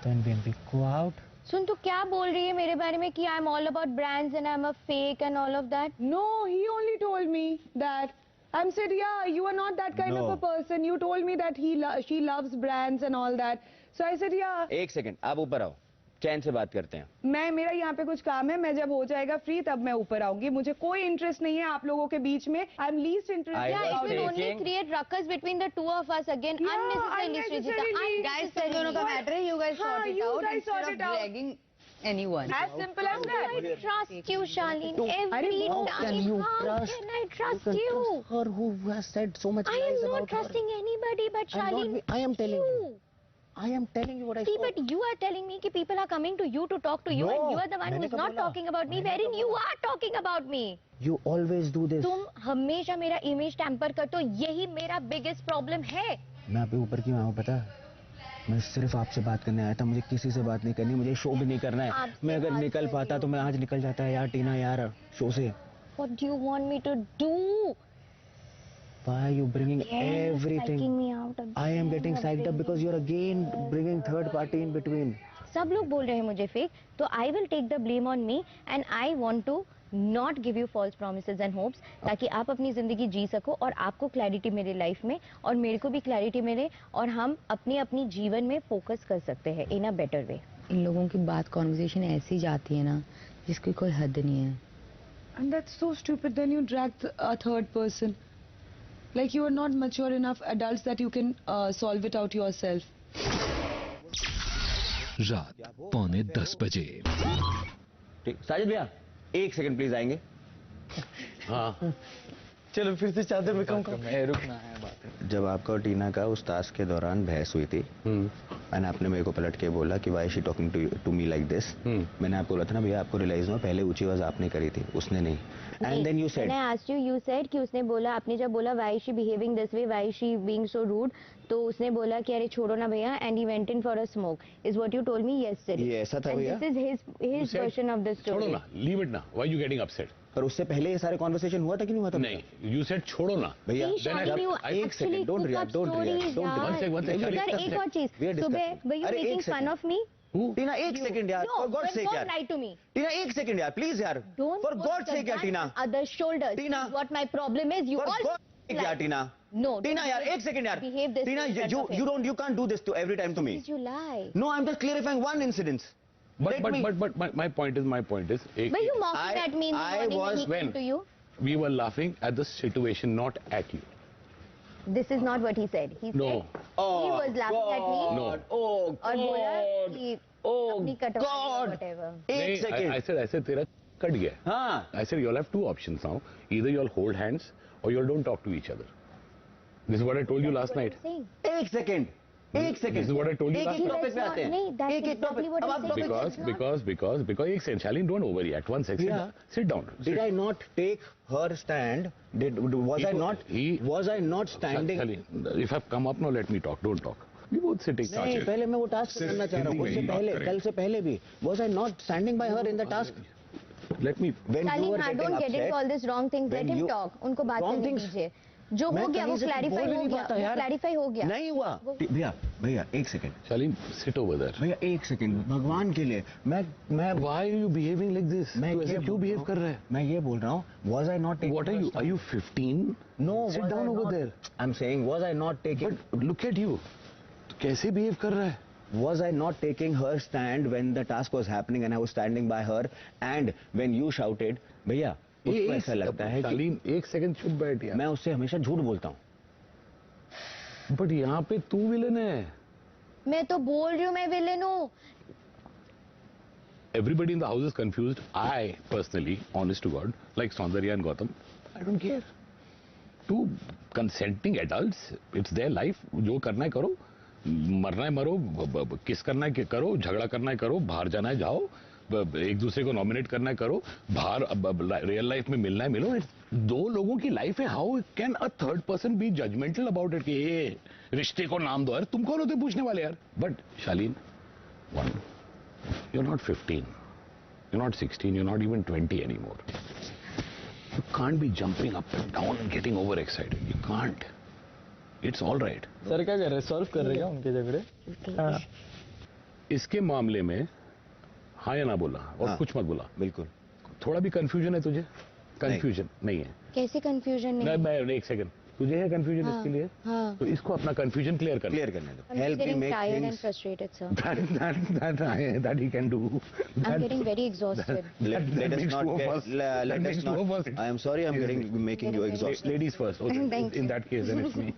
then when we go out, सुन, तू क्या बोल रही है मेरे बारे में कि I'm all about brands and I'm a fake and all of that? No, he only told me that. I'm said, yeah, you are not that kind of a person. You told me that she loves brands and all that. So I said, yeah. एक second, आप ऊपर आओ, चैन से बात करते हैं। मेरा यहाँ पे कुछ काम है, मैं जब हो जाएगा फ्री तब मैं ऊपर आऊंगी। मुझे कोई इंटरेस्ट नहीं है आप लोगों के बीच में। I am least interested. Yeah, it will only create ruckus between the two of us again. Unnecessarily, Srijita. Guys, तुम दोनों का मैटर है, you guys sort it out instead of dragging anyone. As simple as that. I trust you, Charlene. Every How time. can you How trust? can I trust You you? can trust her who has said so much I am lies not about trusting anybody but I'm not Charlene. be- I am telling you. I am telling you what I See, saw. but you are telling me that people are coming to you to talk to you, No, and you are the one who मैंने is कब not बोला? talking about me, wherein you are talking about me. You always do this. तुम हमेशा मेरा image temper करते हो, यही मेरा बिगेस्ट प्रॉब्लम है। मैं आप पे ऊपर क्यों आया हूँ पता? मैं सिर्फ आपसे बात करने आया था, मुझे किसी से बात नहीं करनी, मुझे शो भी नहीं करना है। मैं अगर निकल पाता तो मैं आज निकल जाता है यार टीना यार शो से। What do you want me to do? Why are you bringing Again, everything? psyching me out I am again, getting psyched up because you're again bringing third party in between. सब लोग बोल रहे हैं मुझे fake, तो I will take the blame on me and I want to not give you false promises and hopes, ताकि आप अपनी जिंदगी जी सको और आपको क्लैरिटी मिले लाइफ में और मेरे को भी क्लैरिटी मिले और हम अपनी अपनी जीवन में फोकस कर सकते हैं इन अ बेटर वे। इन लोगों की बात कॉन्वर्सेशन ऐसी जाती है ना जिसकी कोई हद नहीं है। And that's so stupid. Then you drag a third person. Like you are not mature enough adults that you can solve it out yourself. रात 9:45 बजे। ठीक, साजिद भैया 1 सेकंड प्लीज आएंगे। हाँ चलो फिर से चादर में कम रुकना है बात। जब आपका और टीना का उस टास्क के दौरान बहस हुई थी एंड आपने मेरे को पलट के बोला कि why she talking to me like this, मैंने आपको बोला था ना भैया आपको रियलाइज हुआ पहले ऊंची आवाज आपने करी थी, उसने नहीं। And then you said, I asked you, you said कि उसने बोला, आपने जब बोला why is she behaving this way, why is she being so rude, तो उसने बोला कि अरे छोड़ो ना भैया, and he went in for a smoke is what you told me yesterday। ये ऐसा था भैया? And this is his version of the story। छोड़ो ना, लीव इट ना, व्हाई यू गेटिंग अपसेट? पर उससे पहले ये सारे कॉन्वर्सेशन हुआ था कि नहीं हुआ था? नहीं, यू सेड छोड़ो ना भैया। एक second, don't react, don't react, sir एक और चीज, सुबह were you making fun of me? Tina 1 second यार, फॉर गॉड सेक यार। lie to me। Tina 1 second यार प्लीज यार, फॉर गॉड सेक यार टीना। Other shoulders। Tina, what my problem is, you all यार टीना। No, टीना यार 1 सेकंड यार। behave this Tina way in front of you him। don't, you can't do this to every time to me। You lie। No, I'm just clarifying one incident। But my point is Were you mocking at me in the morning when he came to you? We were laughing at the situation, not at you. This is not what he said। He No. said he was laughing at me। No. और बोला कि अपनी कटौती whatever। एक second. I said तेरा cut गया। हाँ। I said you'll have 2 options now. Either you'll hold hands or you don't talk to each other. This is what I told you last night. 1 second, 1 second. This is what I told you last एक night. Topic पे आते हैं। एक topic. अब आप Because एक second, Shaleen, don't overreact. 1 second. Yeah. Sit down. Did I not take her stand? Was I not standing? Shaleen, if I've come up now, let me talk. Don't talk. We both sitting. नहीं, पहले मैं वो task करना चाह रहा हूँ, उससे पहले, कल से पहले भी। Was I not standing by her in the task? Let me. When you were getting don't get upset, into all this wrong things, let him talk। उनको बात करने दीजिए, जो हो गया वो क्लैरिफाई हो गया, क्लैरिफाई हो गया। नहीं हुआ भैया 1 second. Shaleen, sit over there. भैया 1 सेकंड, भगवान के लिए मैं Why are you behaving like this? मैं ऐसे क्यों behave कर रहा है? मैं ये बोल रहा हूँ, was I not taking? What are you? Are you 15? No, Sit down over there. I'm saying, was I not taking? But look at you. कैसे behave कर रहा है? Was I not taking her stand when the task was happening and I was standing by her and when you shouted, भैया उसको ऐसा लगता है कि शालीन 1 सेकंड चुप बैठ यार। मैं उससे हमेशा झूठ बोलता हूँ। बट यहाँ पे तू विलन है। मैं तो बोल रही हूँ मैं विलन हूँ। Everybody in the house is confused. I personally, honest to God, like Saundarya and Gautam, I don't care. 2 consenting adults, it's their life. जो करना है करो, मरना है मरो, किस करना है करो, झगड़ा करना है करो, बाहर जाना है जाओ, एक दूसरे को नॉमिनेट करना है करो, बाहर रियल लाइफ में मिलना है मिलो। 2 लोगों की लाइफ है। How can a third person be judgmental about it कि ये रिश्ते को नाम दो यार? तुम कौन होते पूछने वाले यार? But Shalin, you're not 15, you're not 16, you're not even 20 anymore. You can't be jumping up and down and getting overexcited. You can't. It's all right. Sir क्या कर रहे हैं? सॉल्व कर रहे हैं उनके झगड़े? हाँ। इसके मामले में हाँ या ना बोला और हाँ, कुछ मत बोला। बिल्कुल। थोड़ा भी कंफ्यूजन है तुझे? कंफ्यूजन नहीं है। कैसे कंफ्यूजन नहीं? मैं 1 सेकंड, तुझे है कंफ्यूजन हाँ, इसके लिए? हाँ। तो इसको अपना कंफ्यूजन क्लियर करने दो। I'm just getting tired and frustrated, sir। that he can do। I'm getting very exhausted। Let us not. I am sorry, I'm making you exhausted. Ladies first. Okay. Thank In you। that case, then it's me.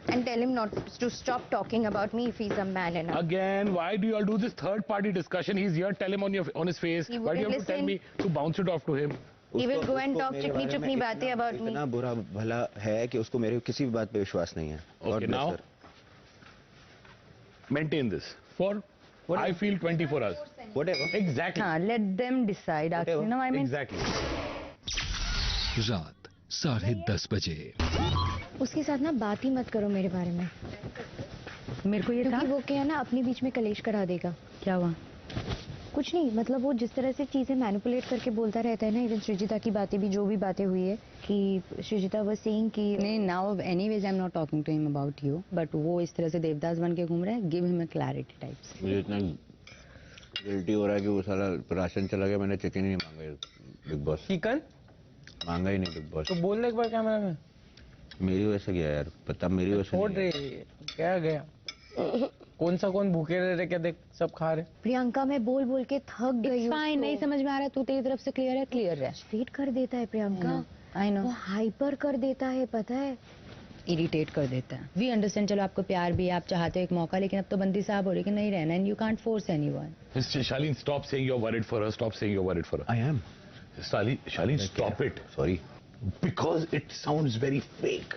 And tell him not to stop talking about me if he's a man enough। Again, why do you all do this third-party discussion? He's here. Tell him on his face. He Why do you have to tell wouldn't me to bounce it off to him? He will go and talk चिकनी बातें about me। इतना बुरा भला है कि उसको मेरे किसी भी बात पे विश्वास नहीं है। Okay, now maintain this for I feel 24 hours. Whatever. Exactly. हाँ, let them decide actually। No, I mean Exactly. रात 10:30 बजे। उसके साथ ना बात ही मत करो मेरे बारे में, मेरे को ये था क्योंकि वो क्या है ना अपने बीच में कलेश करा देगा। क्या हुआ? कुछ नहीं, मतलब वो जिस तरह से चीजें मैनिपुलेट करके बोलता रहता है ना, इवन सृजिता की बातें भी, जो भी बातें हुई है कि सृजिता वाज सेइंग कि नहीं, now anyways I am not talking to him about you, but वो इस तरह से देवदास बन के घूम रहा है, give him a clarity types. मुझे इतना गिल्टी हो रहा है कि वो साला राशन चला गया, मैंने चिकन ही नहीं मांगा बिग बॉस। चिकन मांगा ही नहीं बिग बॉस। तो बोलने एक बार कैमरा में। मेरी वजह से गया यार, पता मेरी वजह से छोड़ नहीं रहे क्या गया। कौन भूखे रह रहे, क्या देख सब खा रहे। प्रियंका मैं बोल बोल के थक गई। फाइन, नहीं समझ में आ रहा, तू तेरी तरफ से क्लियर है, क्लियर है। स्ट्रेट कर देता है प्रियंका, आई नो, वो हाइपर कर देता है, पता है, इरिटेट कर देता है। वी अंडरस्टैंड, चलो आपको प्यार भी है, आप चाहते हो एक मौका, लेकिन अब तो बंदी साहब हो रही कि नहीं रहना, and you can't force anyone. Shaleen, stop saying you're worried for her. Stop saying you're worried for her. I am. Shaleen, stop it. Sorry. Because it sounds very fake.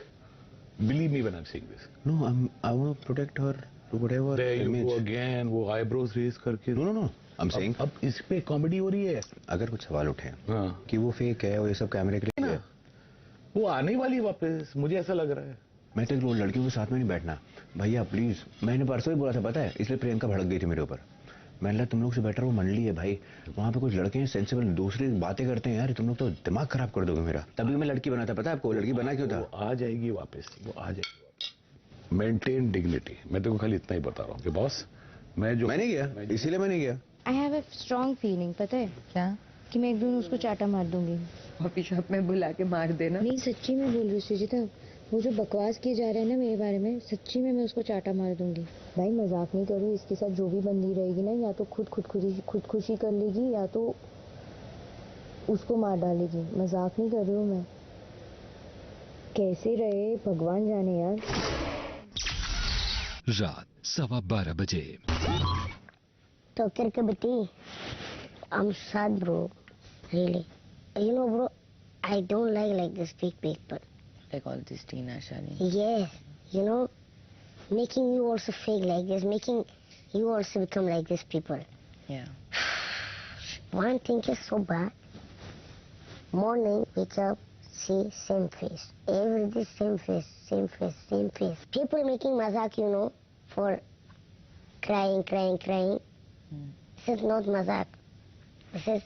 Believe me when I'm saying this. No, I want to protect her to whatever. There you image. go again. वो eyebrows raise करके. No. I'm saying. अब इस पे comedy हो रही है. अगर कुछ सवाल उठे हाँ. कि वो फेक है और ये सब कैमरे के लिए है, वो आने वाली है वापस, मुझे ऐसा लग रहा है। मैं तो वो लड़कियों के साथ में नहीं बैठना भैया प्लीज। मैंने परसों ही बोला था, पता है, इसलिए प्रियंका भड़क गई थी मेरे ऊपर। मैंने कहा तुम लोग से बेटर वो मंडली है भाई, वहाँ पे कुछ लड़के हैं सेंसिबल, दूसरी बातें करते हैं यार, तुम लोग तो दिमाग खराब कर दोगे मेरा। तभी मैं लड़की बना था, पता है आपको लड़की बना क्यों था? वो आ जाएगी वापस, वो आ जाएगी। Maintain dignity. मैं तेको खाली इतना ही बता रहा हूँ कि बॉस मैंने गया, इसीलिए मैंने गया। I have a strong feeling, पता है क्या, कि मैं एक दिन उसको चाटा मार दूंगी। कॉफी शॉप में बुला के मार देना। नहीं सच्ची में बोल रही हूँ सृजिता, वो जो बकवास किए जा रहे हैं ना मेरे बारे में, सच्ची में मैं उसको चाटा मार दूंगी। भाई मजाक नहीं कर रही, इसके साथ जो भी बंदी रहेगी ना, या तो खुदकुशी कर लेगी या तो उसको मार डालेगी। मजाक नहीं कर रही हूँ मैं। कैसे रहे भगवान जाने यार। रात 12:15 बजे। Dr. Kabati, I'm sad, bro. Really. You know, bro, I don't like this fake people. Like all this Tina, Shaleen. Yeah, you know, making you also fake like this, making you also become like this people. Yeah. One thing is so bad. Morning, wake up, see same face. Every day same face. People making mazak, you know, for crying. This is not mazak. This is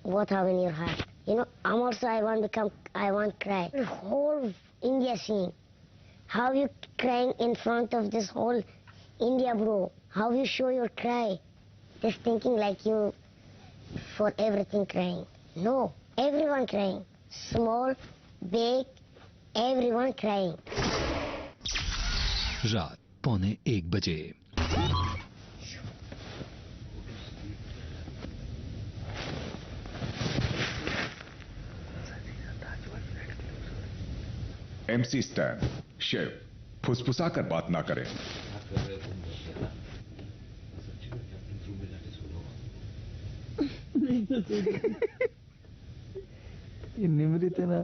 what have in your heart. You know, I'm also, I want cry. The whole India scene. How you crying in front of this whole India, bro? How you show your cry? Just thinking like you for everything crying. No, everyone crying. Small, big, everyone crying. रात 12:45 बजे। MC stand, Shiv, फुसफुसा कर बात ना करें। ये निमृत है ना।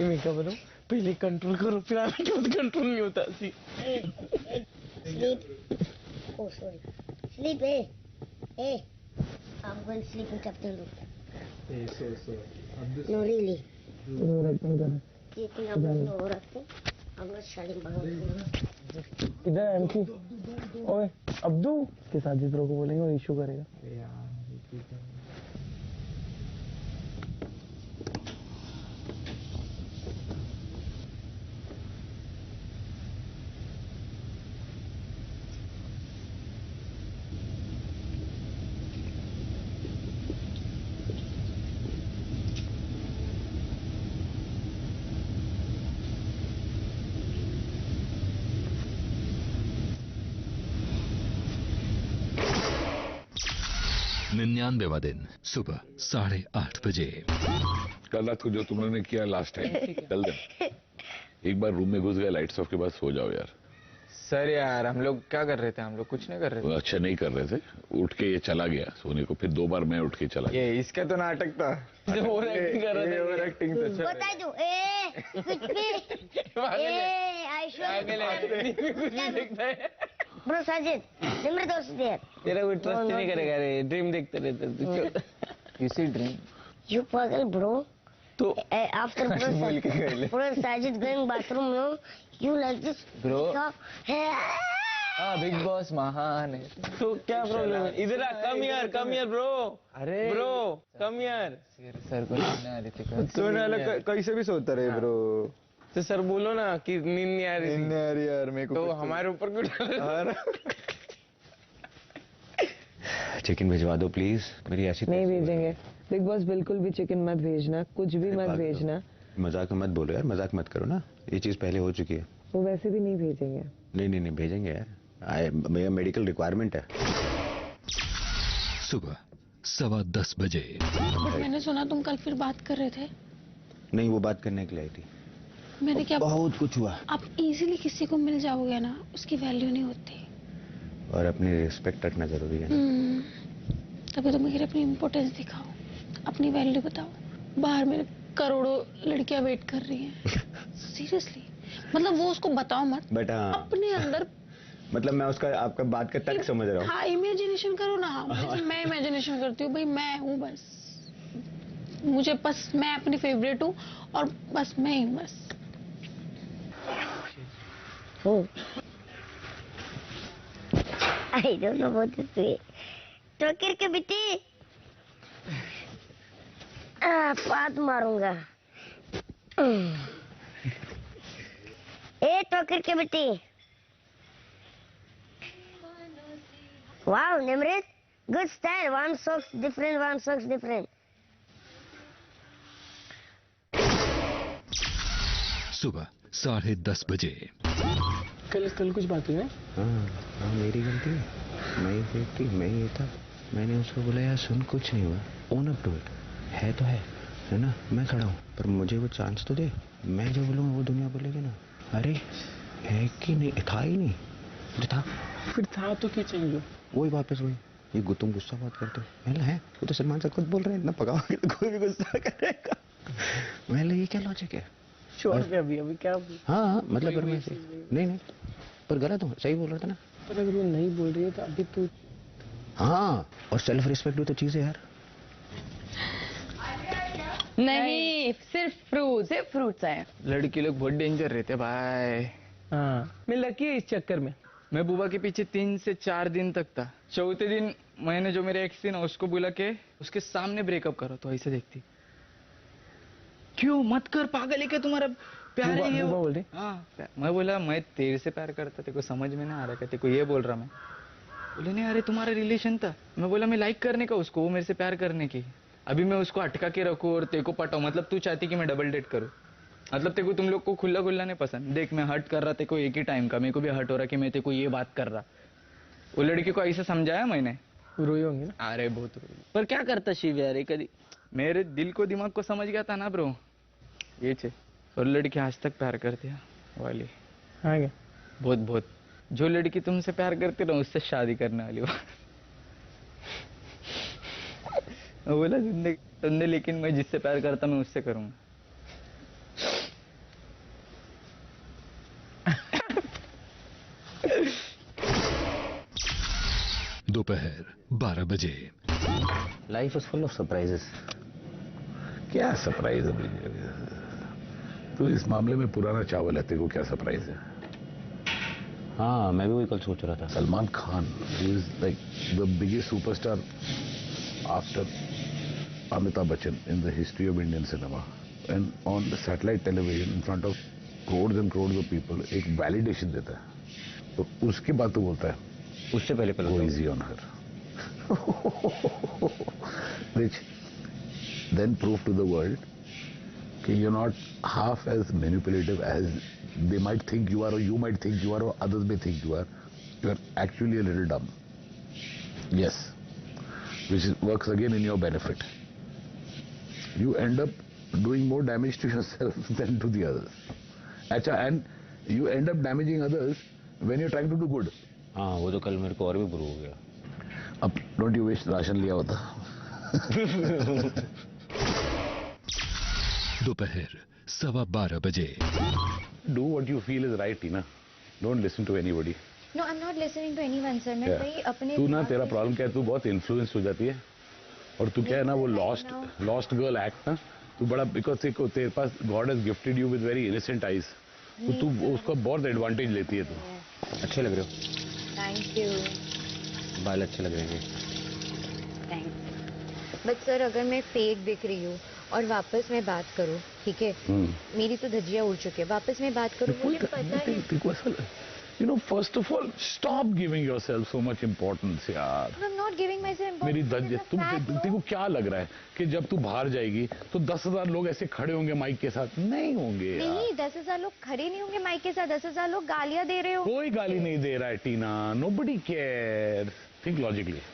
मैं क्या बोलूं, पहले कंट्रोल करो, फिर आगे के बाद कंट्रोल नहीं होता। Sleep. Oh, sorry. Sleep, hey. I'm going to sleep in captain room. Hey, so. No, really. इधर एमसी, ओए अब्दू के साथ जितरों को बोलेंगे और इशू करेगा। निन्यानवेवां दिन सुबह 8:30 बजे। कल रात को जो तुम लोगों ने किया लास्ट टाइम, कल दिन एक बार रूम में घुस गए, लाइट्स ऑफ के बाद सो जाओ यार। सर यार हम लोग क्या कर रहे थे? हम लोग कुछ नहीं कर रहे वो अच्छा नहीं कर रहे थे, उठ के ये चला गया सोने को, फिर 2 बार मैं उठ के चला गया। ये इसका तो नाटक था, जो ओवर एक्टिंग कर रहे थे। ओवर एक्टिंग तो चल बता दो कुछ भी ब्रो साजिद निम्रत दोस्त देयर तेरा कोई ट्रस्ट नहीं करेगा रे, ड्रीम देखते रहते यू सी ड्रीम यू पागल ब्रो तो after bro Sajid going bathroom no you like this bro Bigg Boss महान है तो क्या प्रॉब्लम है? इधर आ, कम हियर ब्रो। अरे ब्रो कम हियर। सर को नींद आ रही थी, सोने वाला कैसे भी सोता रहे ब्रो। तो सर बोलो ना कि नींद नहीं आ रही, नींद नहीं आ रही यार मेरे को, तो हमारे ऊपर क्यों डाल रहे हो? चिकन भिजवा दो प्लीज, मेरी ऐसी नहीं भेजेंगे बिग बॉस, बिल्कुल भी चिकन मत भेजना, कुछ भी मत भेजना। मजाक मत बोलो यार, मजाक मत करो ना, ये चीज पहले हो चुकी है। वो वैसे भी नहीं भेजेंगे। नहीं भेजेंगे यार, मेरा मेडिकल रिक्वायरमेंट है। सुबह 10:15 बजे। मैंने सुना तुम कल फिर बात कर रहे थे। नहीं, वो बात करने के लिए आई थी। मैंने क्या, बहुत कुछ हुआ। आप इजीली किसी को मिल जाओगे ना, उसकी वैल्यू नहीं होती। और अपनी रिस्पेक्ट रखना जरूरी है ना। तभी तो मुझे अपनी इम्पोर्टेंस दिखाओ, अपनी वैल्यू बताओ। बाहर मेरे करोड़ों लड़कियां वेट कर रही हैं। सीरियसली, मतलब वो उसको बताओ मत, बट अपने अंदर मतलब मैं उसका आपका बात का तर्क समझ रहा हूँ। हाँ, इमेजिनेशन करो ना, जैसे मैं इमेजिनेशन करती हूँ, भाई मैं हूँ बस, मुझे बस मैं अपनी फेवरेट हूँ और बस मैं ही हूँ बस। I don't know what to say. टोकर के बेटी पात मारूंगा। ए टोकर के बेटी, wow Nimrit, good style, one socks different. सुबह 10:30 बजे। कल कुछ बात हुई है? हाँ, मेरी गलती है, मैं ये था, मैंने उसको बोला यार सुन, कुछ नहीं हुआ, ओन अप टू इट, है तो है ना, मैं खड़ा हूँ, पर मुझे वो चांस तो दे, मैं जो बोलूँगा वो दुनिया बोलेगी ना। अरे है कि नहीं, था ही नहीं, जो था फिर था तो क्या चाहिए? वही वापस वही, ये तुम गुस्सा बात करते हो, मैं है वो तो सलमान सर खुद बोल रहे हैं, इतना पका के तो कोई भी गुस्सा करेगा। मैं ये क्या लॉजिक है? छोड़ के अभी क्या? हाँ मतलब पर मैं नहीं पर गलत हूँ, सही बोल रहा था ना। पर अगर वो नहीं बोल रही है तो अभी तो हाँ, और सेल्फ रिस्पेक्ट भी तो चीज है यार। नहीं, सिर्फ फ्रूट्स आए। लड़की लोग बहुत डेंजर रहते भाई। हाँ, मैं लकी है इस चक्कर में। मैं बुआ के पीछे 3 से 4 दिन तक था। चौथे दिन मैंने जो मेरे एक्स थी ना, उसको बोला के उसके सामने ब्रेकअप करो, तो ऐसे देखती, क्यों मत कर, पागल है क्या, तुम्हारा प्यार है ये? बोल रही। हाँ, मैं बोला मैं तेरे से प्यार करता, तेरे को समझ में ना आ रहा क्या, तेरे को ये बोल रहा मैं। बोले नहीं, अरे तुम्हारा रिलेशन था। मैं बोला मैं लाइक करने का उसको, वो मेरे से प्यार करने की। अभी मैं उसको अटका के रखूं और तेरे को पटाऊं, मतलब तू चाहती कि मैं डबल डेट करूं? मतलब तेरे को, तुम लोग को खुला नहीं पसंद। देख मैं हर्ट कर रहा तेरे को एक ही टाइम का, मेरे को भी हर्ट हो रहा कि मैं तेरे को ये बात कर रहा। वो लड़की को ऐसा समझाया मैंने, रोई होंगी ना? अरे बहुत रोई। पर क्या करता शिव यार, कभी मेरे दिल को दिमाग को समझ गया था ना ब्रो, ये छे। और लड़की आज तक प्यार करती है वाली। हाँ क्या? बहुत। जो लड़की तुमसे प्यार करती ना, उससे शादी करने वाली वो। बोला तुमने, लेकिन मैं जिससे प्यार करता मैं उससे करूंगा। दोपहर 12 बजे। Life is full of surprises. क्या सरप्राइज है? तो इस मामले में पुराना चावल है, तेरे को क्या सरप्राइज है? हाँ, मैं भी वही कल सोच रहा था। Salman Khan is like the biggest superstar after Amitabh Bachchan in the history of Indian cinema, and on the satellite television in front of crores and crores of people एक validation देता है, तो उसके बाद तो बोलता है उससे पहले go easy on her, which then prove to the world कि you're not half as manipulative as they might think you are, or you might think you are, or others may think you are. You are actually a little dumb. Yes, which works again in your benefit. You end up doing more damage to yourself than to the others. Achha, and you end up damaging others when you trying to do good. हाँ वो तो कल मेरे को और भी बुरा हो गया। अब डोंट यू विश राशन लिया होता। दोपहर 12:15 बजे। Do what you feel is right Tina, don't listen to anybody. No I am not listening to anyone sir. मैं भाई अपने तू ना, तेरा प्रॉब्लम क्या है, तू बहुत इन्फ्लुएंस हो जाती है और तू क्या है ना वो लॉस्ट गर्ल एक्ट ना, तू बड़ा बिकॉज तेरे पास God has gifted you with very innocent eyes, तो तू उसका बहुत एडवांटेज लेती है तू। अच्छे लग रहे हो, थैंक यू। बाल अच्छे लग रहे हैं। थैंक्स। बट सर अगर मैं फेक दिख रही हूँ और वापस मैं बात करूँ, ठीक है, मेरी तो धज्जियाँ उड़ चुकी है, वापस मैं बात करूँ, मुझे पता है। You know, first of all, stop giving yourself so much importance, यार। I'm not giving myself importance. मेरी धज्जियाँ, तेरे को क्या लग रहा है कि जब तू बाहर जाएगी तो 10,000 लोग ऐसे खड़े होंगे माइक के साथ? नहीं होंगे यार। नहीं, 10,000 लोग खड़े नहीं होंगे माइक के साथ, 10,000 लोग गालियाँ दे रहे हो। कोई गाली नहीं दे रहा है टीना, nobody cares. Think logically.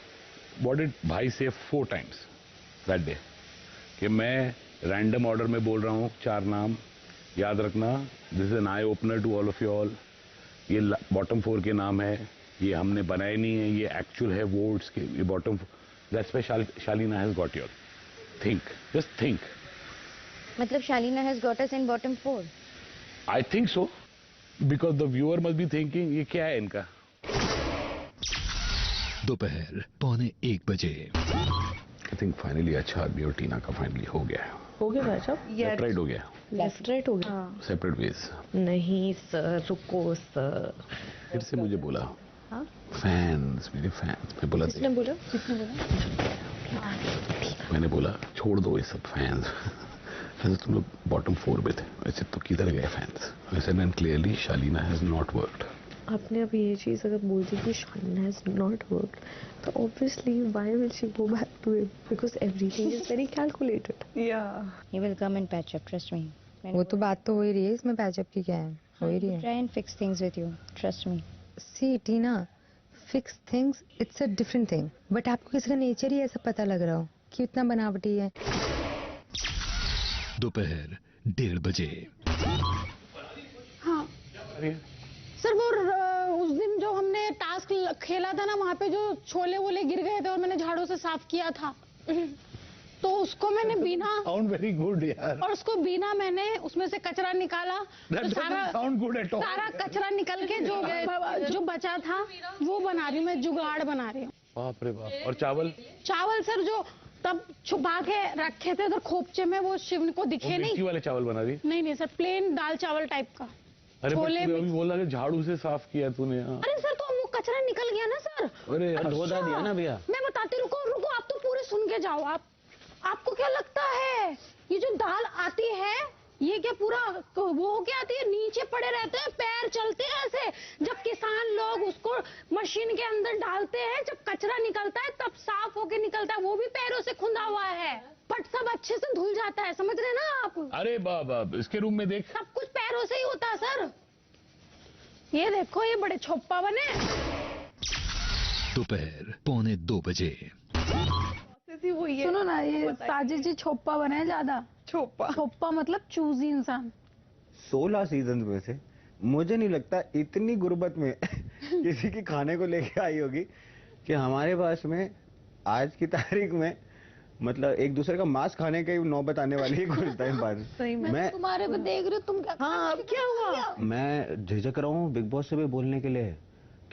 What did भाई say 4 times that day? कि मैं रैंडम ऑर्डर में बोल रहा हूँ 4 नाम, याद रखना, this is an eye opener to all of you all. ये बॉटम 4 के नाम है, ये हमने बनाए नहीं है, ये एक्चुअल है वोट्स के, ये bottom. That's why Shalina has got your. Think, just think. मतलब Shalina has got us in bottom 4? I think so, because the viewer must be thinking ये क्या है इनका। दोपहर 12:45 बजे। आई थिंक फाइनली अच्छा आदमी और टीना का फाइनली हो गया है। हो गया भाई साहब? सेपरेट हो गया। लेफ्ट राइट हो गया? Separate veg. नहीं सर, रुको सर। फिर से मुझे बोला हाँ? फैंस, मेरे फैंस। मैं बोला, किसने बोला? किसने बोला? मैंने बोला छोड़ दो ये सब फैंस। वैसे तुम लोग बॉटम 4 में थे, वैसे तो किधर गए फैंस? वैसे मैंने clearly Shalina has not worked. आपने अभी ये चीज अगर बोल दी कि शालीना हैज नॉट वर्कड, तो obviously why will she go back to it, because everything is very calculated. He will come and patch up, trust me. वो तो बात तो हो ही रही है, इसमें पैचअप की क्या है, हो ही रही है। Try and fix things with you, trust me. See Tina, fix things it's a different thing, but आपको किसी का नेचर ही ऐसा पता लग रहा हो कि इतना बनावटी है। दोपहर 1:30 बजे। हाँ सर, वो उस दिन जो हमने टास्क खेला था ना, वहाँ पे जो छोले वोले गिर गए थे और मैंने झाड़ू से साफ किया था, तो उसको मैंने बिना साउंड वेरी गुड यार। और उसको बिना मैंने उसमें से कचरा निकाला, तो सारा कचरा निकल के जो बचा था वो बना रही हूँ मैं, जुगाड़ बना रही हूँ। बाप रे बाप। और चावल सर जो तब छुपा के रखे थे उधर खोपचे में, वो शिव को दिखे नहीं। वाले चावल बना रही? नहीं सर, प्लेन दाल चावल टाइप का। अरे अभी बोला कि झाड़ू से साफ किया तूने। अरे सर, तो वो कचरा निकल गया ना सर। अरे धोधा दिया ना भैया। मैं बताती, रुको आप तो पूरे सुन के जाओ। आपको क्या लगता है ये जो दाल आती है, ये क्या पूरा वो हो क्या आती है? नीचे पड़े रहते हैं, पैर चलते हैं ऐसे। जब किसान लोग उसको मशीन के अंदर डालते हैं, जब कचरा निकलता है तब साफ होके निकलता है, वो भी पैरों से खुंदा हुआ है, बट सब अच्छे से धुल जाता है, समझ रहे ना आप? अरे बाबा, इसके रूम में देख, सब कुछ पैरों से ही होता है सर। ये देखो, ये बड़े छोप्पा बने। दोपहर 1:45 बजे। सुनो ना, ये साजिद जी छोप्पा बने हैं ज्यादा। छोप्पा मतलब चूजी इंसान। 16 सीजन में से मुझे नहीं लगता इतनी गुर्बत में किसी की खाने को लेके आई होगी कि हमारे पास में आज की तारीख में, मतलब एक दूसरे का मांस खाने की नौबत आने वाली है कुछ टाइम बाद। मैं तुम्हारे को देख रही हूँ, तुम क्या? हाँ, क्या हुआ? मैं झिझक रहा हूँ बिग बॉस से भी बोलने के लिए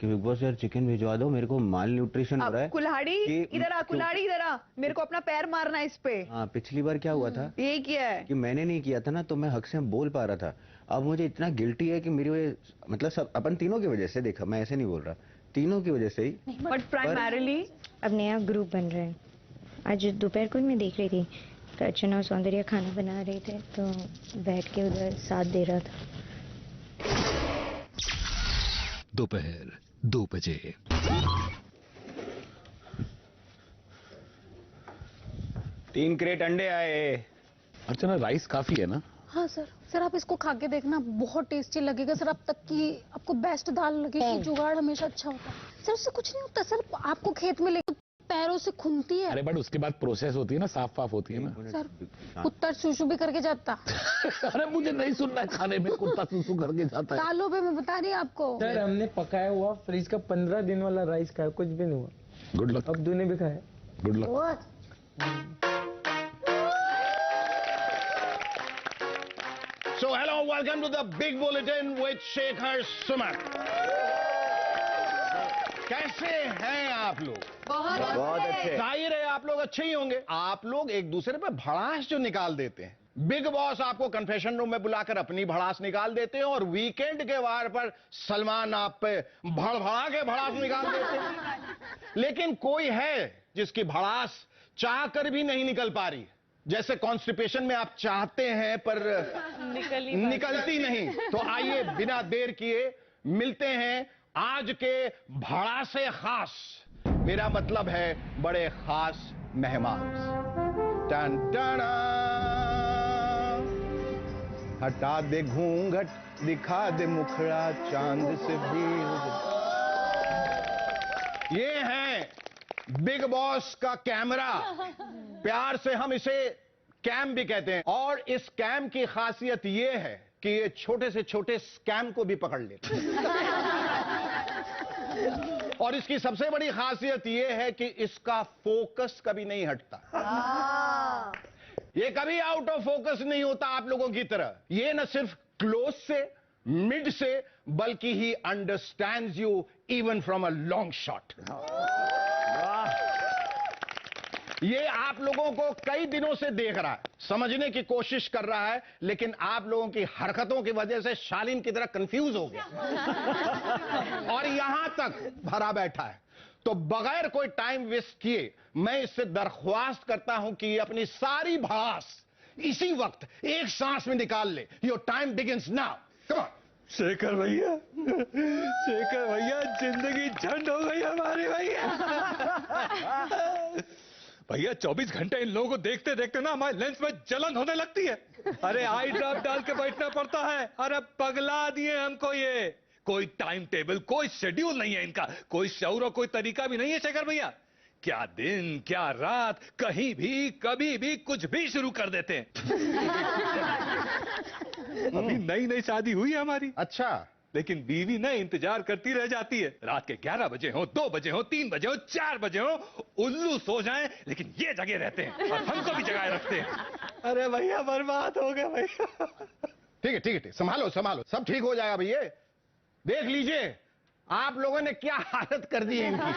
कि बिग बॉस यार चिकन भिजवा दो, मेरे को माल न्यूट्रिशन हो रहा है। कुल्हाड़ी इधर आ, कुल्हाड़ी इधर आ, मेरे को अपना पैर मारना है इस पे। हाँ, पिछली बार क्या हुआ था, यही किया है कि मैंने नहीं किया था ना, तो मैं हक से बोल पा रहा था। अब मुझे इतना गिल्टी है कि मेरी वजह, मतलब सब अपन तीनों की वजह से, देखा मैं ऐसे नहीं बोल रहा, तीनों की वजह से ही। बट प्राइमरीली अब नया ग्रुप बन रहा है। आज दोपहर को मैं देख रही थी, तो अर्चना और सौंदर्य खाना बना रहे थे, तो बैठ के उधर साथ दे रहा था। दोपहर 2 बजे। तीन क्रेट अंडे आए। अर्चना, राइस काफी है ना? हाँ सर आप इसको खा के देखना, बहुत टेस्टी लगेगा सर। अब तक की आपको बेस्ट दाल लगेगी। जुगाड़ हमेशा अच्छा होता है सर, उससे कुछ नहीं होता सर। आपको खेत में लेकर पैरों से घूमती है। अरे बट उसके बाद प्रोसेस होती है ना, साफ साफ होती है ना। सर कुत्ता सुसु भी करके जाता। अरे मुझे नहीं सुनना है, खाने में कुत्ता सुसु करके जाता है। सालों पे मैं बता रही आपको। सर हमने पकाया हुआ फ्रिज का 15 दिन वाला राइस खाया, कुछ भी नहीं हुआ। Good luck. अब्दू ने भी खाया। Good luck. So hello, welcome to the Big Bulletin with Shekhar Sumak. कैसे हैं आप लोग? बहुत अच्छे। जाहिर है आप लोग अच्छे ही होंगे। आप लोग एक दूसरे पे भड़ास जो निकाल देते हैं, बिग बॉस आपको कन्फेशन रूम में बुलाकर अपनी भड़ास निकाल देते हैं और वीकेंड के वार पर सलमान आप पे भड़भड़ा के भड़ास निकाल देते हैं। लेकिन कोई है जिसकी भड़ास चाह कर भी नहीं निकल पा रही, जैसे कॉन्स्टिपेशन में आप चाहते हैं पर निकलती नहीं। तो आइए बिना देर किए मिलते हैं आज के भड़ासे खास, मेरा मतलब है बड़े खास मेहमान। टन टना, हटा दे घूंघट, दिखा दे मुखड़ा, चांद से भी। ये है बिग बॉस का कैमरा, प्यार से हम इसे कैम भी कहते हैं। और इस कैम की खासियत ये है कि ये छोटे से छोटे स्कैम को भी पकड़ लेते हैं। और इसकी सबसे बड़ी खासियत ये है कि इसका फोकस कभी नहीं हटता। ये कभी आउट ऑफ फोकस नहीं होता आप लोगों की तरह। ये न सिर्फ क्लोज से, मिड से, बल्कि he understands you even from a long shot. ये आप लोगों को कई दिनों से देख रहा है, समझने की कोशिश कर रहा है, लेकिन आप लोगों की हरकतों की वजह से शालीन की तरह कंफ्यूज हो गया और यहां तक भरा बैठा है। तो बगैर कोई टाइम वेस्ट किए मैं इससे दरख्वास्त करता हूं कि अपनी सारी भड़ास इसी वक्त एक सांस में निकाल ले। Your time begins now. Come on. Shekhar भैया, शेखर भैया, जिंदगी झंड हो गई हमारी भैया। भैया 24 घंटे इन लोगों को देखते देखते ना हमारे लेंस में जलन होने लगती है। अरे आई ड्रॉप डाल के बैठना पड़ता है। अरे पगला दिए हमको ये। कोई टाइम टेबल, कोई शेड्यूल नहीं है इनका, कोई शौर और कोई तरीका भी नहीं है शेखर भैया। क्या दिन क्या रात, कहीं भी कभी भी कुछ भी शुरू कर देते हैं। अभी नई नई शादी हुई है हमारी। अच्छा। लेकिन बीवी ना इंतजार करती रह जाती है। रात के 11 बजे हो, 2 बजे हो, 3 बजे हो, 4 बजे हो, उल्लू सो जाएं, लेकिन ये जगे रहते हैं और हमको भी जगाए रखते हैं। अरे भैया बर्बाद हो गए भैया। ठीक है ठीक है, संभालो संभालो, सब ठीक हो जाएगा भैया। देख लीजिए आप लोगों ने क्या हालत कर दी है इनकी।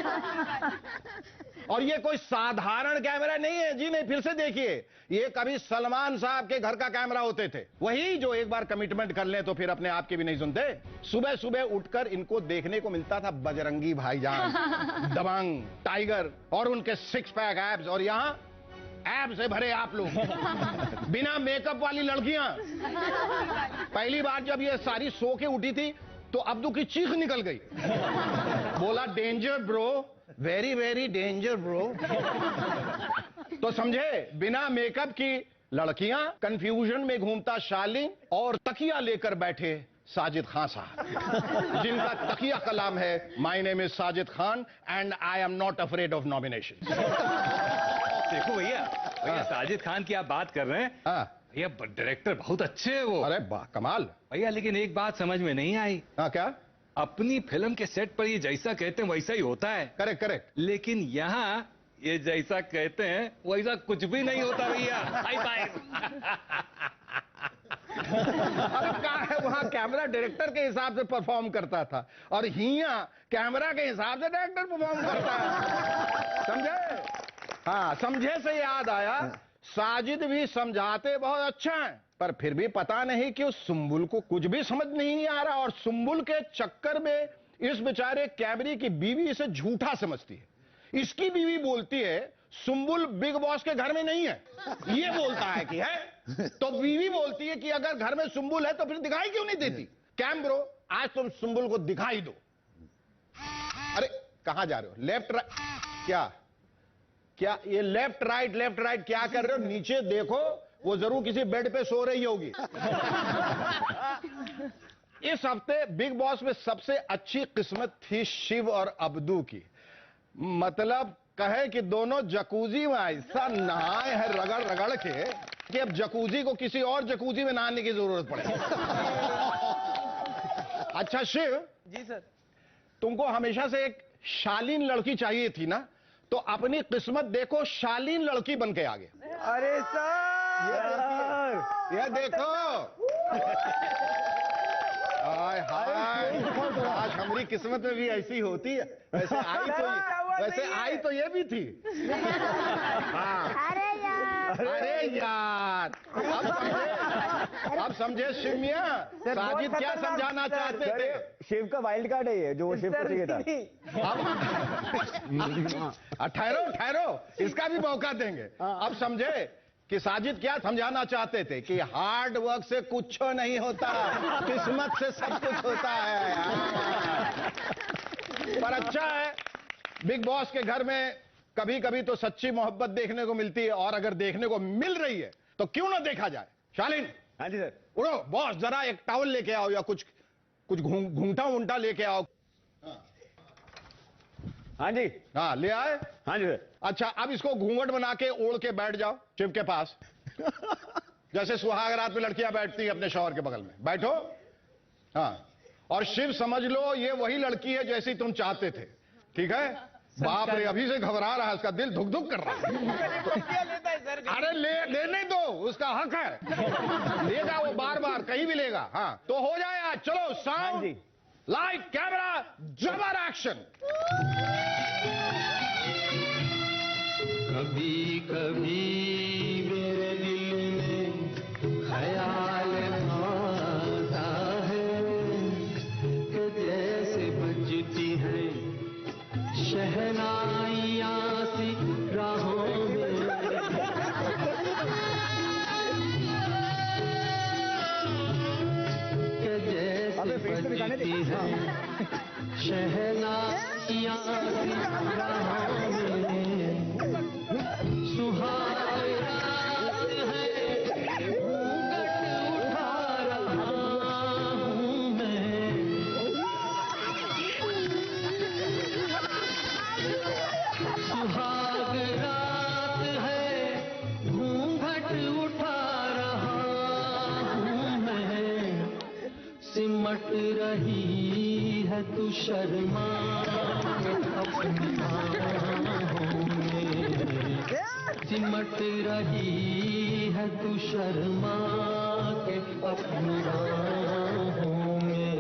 और ये कोई साधारण कैमरा नहीं है जी, नहीं, फिर से देखिए, ये कभी सलमान साहब के घर का कैमरा होते थे, वही जो एक बार कमिटमेंट कर ले तो फिर अपने आप की भी नहीं सुनते। सुबह सुबह उठकर इनको देखने को मिलता था बजरंगी भाईजान, दबंग, टाइगर और उनके 6 पैक एब्स, और यहाँ एब्स से भरे आप लोग, बिना मेकअप वाली लड़कियां। पहली बार जब ये सारी सो के उठी थी तो अब्दू की चीख निकल गई, बोला danger bro, very very danger bro. तो समझे, बिना मेकअप की लड़कियां, कंफ्यूजन में घूमता शालीन और तकिया लेकर बैठे साजिद खान साहब, जिनका तकिया कलाम है my name is Sajid Khan and I am not afraid of nomination. देखो भैया, साजिद खान की आप बात कर रहे हैं। भैया डायरेक्टर बहुत अच्छे है वो। अरे कमाल भैया, लेकिन एक बात समझ में नहीं आई। क्या? अपनी फिल्म के सेट पर ये जैसा कहते हैं वैसा ही होता है। Correct correct. लेकिन यहाँ ये जैसा कहते हैं वैसा कुछ भी नहीं होता भैया। High five. अरे क्या है, वहां कैमरा डायरेक्टर के हिसाब से परफॉर्म करता था और हिया कैमरा के हिसाब से डायरेक्टर परफॉर्म करता है। समझे? हाँ, समझे से याद आया, साजिद भी समझाते बहुत अच्छा है, पर फिर भी पता नहीं कि उस सुम्बुल को कुछ भी समझ नहीं आ रहा, और सुम्बुल के चक्कर में इस बेचारे कैमरे की बीवी इसे झूठा समझती है। इसकी बीवी बोलती है सुम्बुल बिग बॉस के घर में नहीं है, ये बोलता है कि है, तो बीवी बोलती है कि अगर घर में सुम्बुल है तो फिर दिखाई क्यों नहीं देती। कैम ब्रो, आज तुम सुम्बुल को दिखाई दो। अरे कहां जा रहे हो? लेफ्ट राइट क्या क्या ये लेफ्ट राइट क्या कर रहे हो? नीचे देखो, वो जरूर किसी बेड पे सो रही होगी। इस हफ्ते बिग बॉस में सबसे अच्छी किस्मत थी शिव और अब्दू की। मतलब कहे कि दोनों जकूजी में ऐसा नहाए हैं रगड़ रगड़ के कि अब जकूजी को किसी और जकूजी में नहाने की जरूरत पड़े। अच्छा शिव जी सर, तुमको हमेशा से एक शालीन लड़की चाहिए थी ना, तो अपनी किस्मत देखो, शालीन लड़की बन के आ गए। अरे सर ये देखो हाय हाय, आज हमारी किस्मत में भी ऐसी होती है। वैसे आई तो ये भी थी। हाँ। अरे यार अब समझे शिव मियां, साजिद क्या समझाना चाहते थे? शिव का वाइल्ड कार्ड है ये, जो वो शिव को चाहिए था। अब ठहरो ठहरो, इसका भी मौका देंगे। अब समझे कि साजिद क्या समझाना चाहते थे कि हार्ड वर्क से कुछ नहीं होता, किस्मत से सब कुछ होता है। पर अच्छा है, बिग बॉस के घर में कभी कभी तो सच्ची मोहब्बत देखने को मिलती है, और अगर देखने को मिल रही है तो क्यों ना देखा जाए। शालीन। हाँ जी सर। उड़ो बॉस, जरा एक टॉवल लेके आओ या कुछ घूंघटा वूंटा लेके आओ। हाँ जी। हाँ ले आए। हाँ जी सर। अच्छा अब इसको घूंघट बना के ओढ़ के बैठ जाओ शिव के पास, जैसे सुहाग रात में लड़कियां बैठती हैं अपने शौहर के बगल में। बैठो। हाँ, और शिव समझ लो ये वही लड़की है जैसी तुम चाहते थे। ठीक है? बाप रे, अभी से घबरा रहा है, उसका दिल धुक धुक कर रहा है। अरे लेने दो, उसका हक है। लेगा वो बार बार, कहीं भी लेगा। हाँ तो हो जाए आज। चलो साउंड लाइट कैमरा जबर एक्शन। कभी कभी मेरे दिल में ख्याल आता है कि जैसे बजती है शहनाइयाँ सी राहों में, कि जैसे बजती है शहनाइयाँ सी राहों में। सुहाग रात है, घूंघट उठा रहा हूँ मैं। सुहाग रात है, घूंघट उठा रहा हूँ मैं। सिमट रही है तू शर्मा अपनी बाहों में, सिमट रही है तू शर्मा के अपनी बाहों में।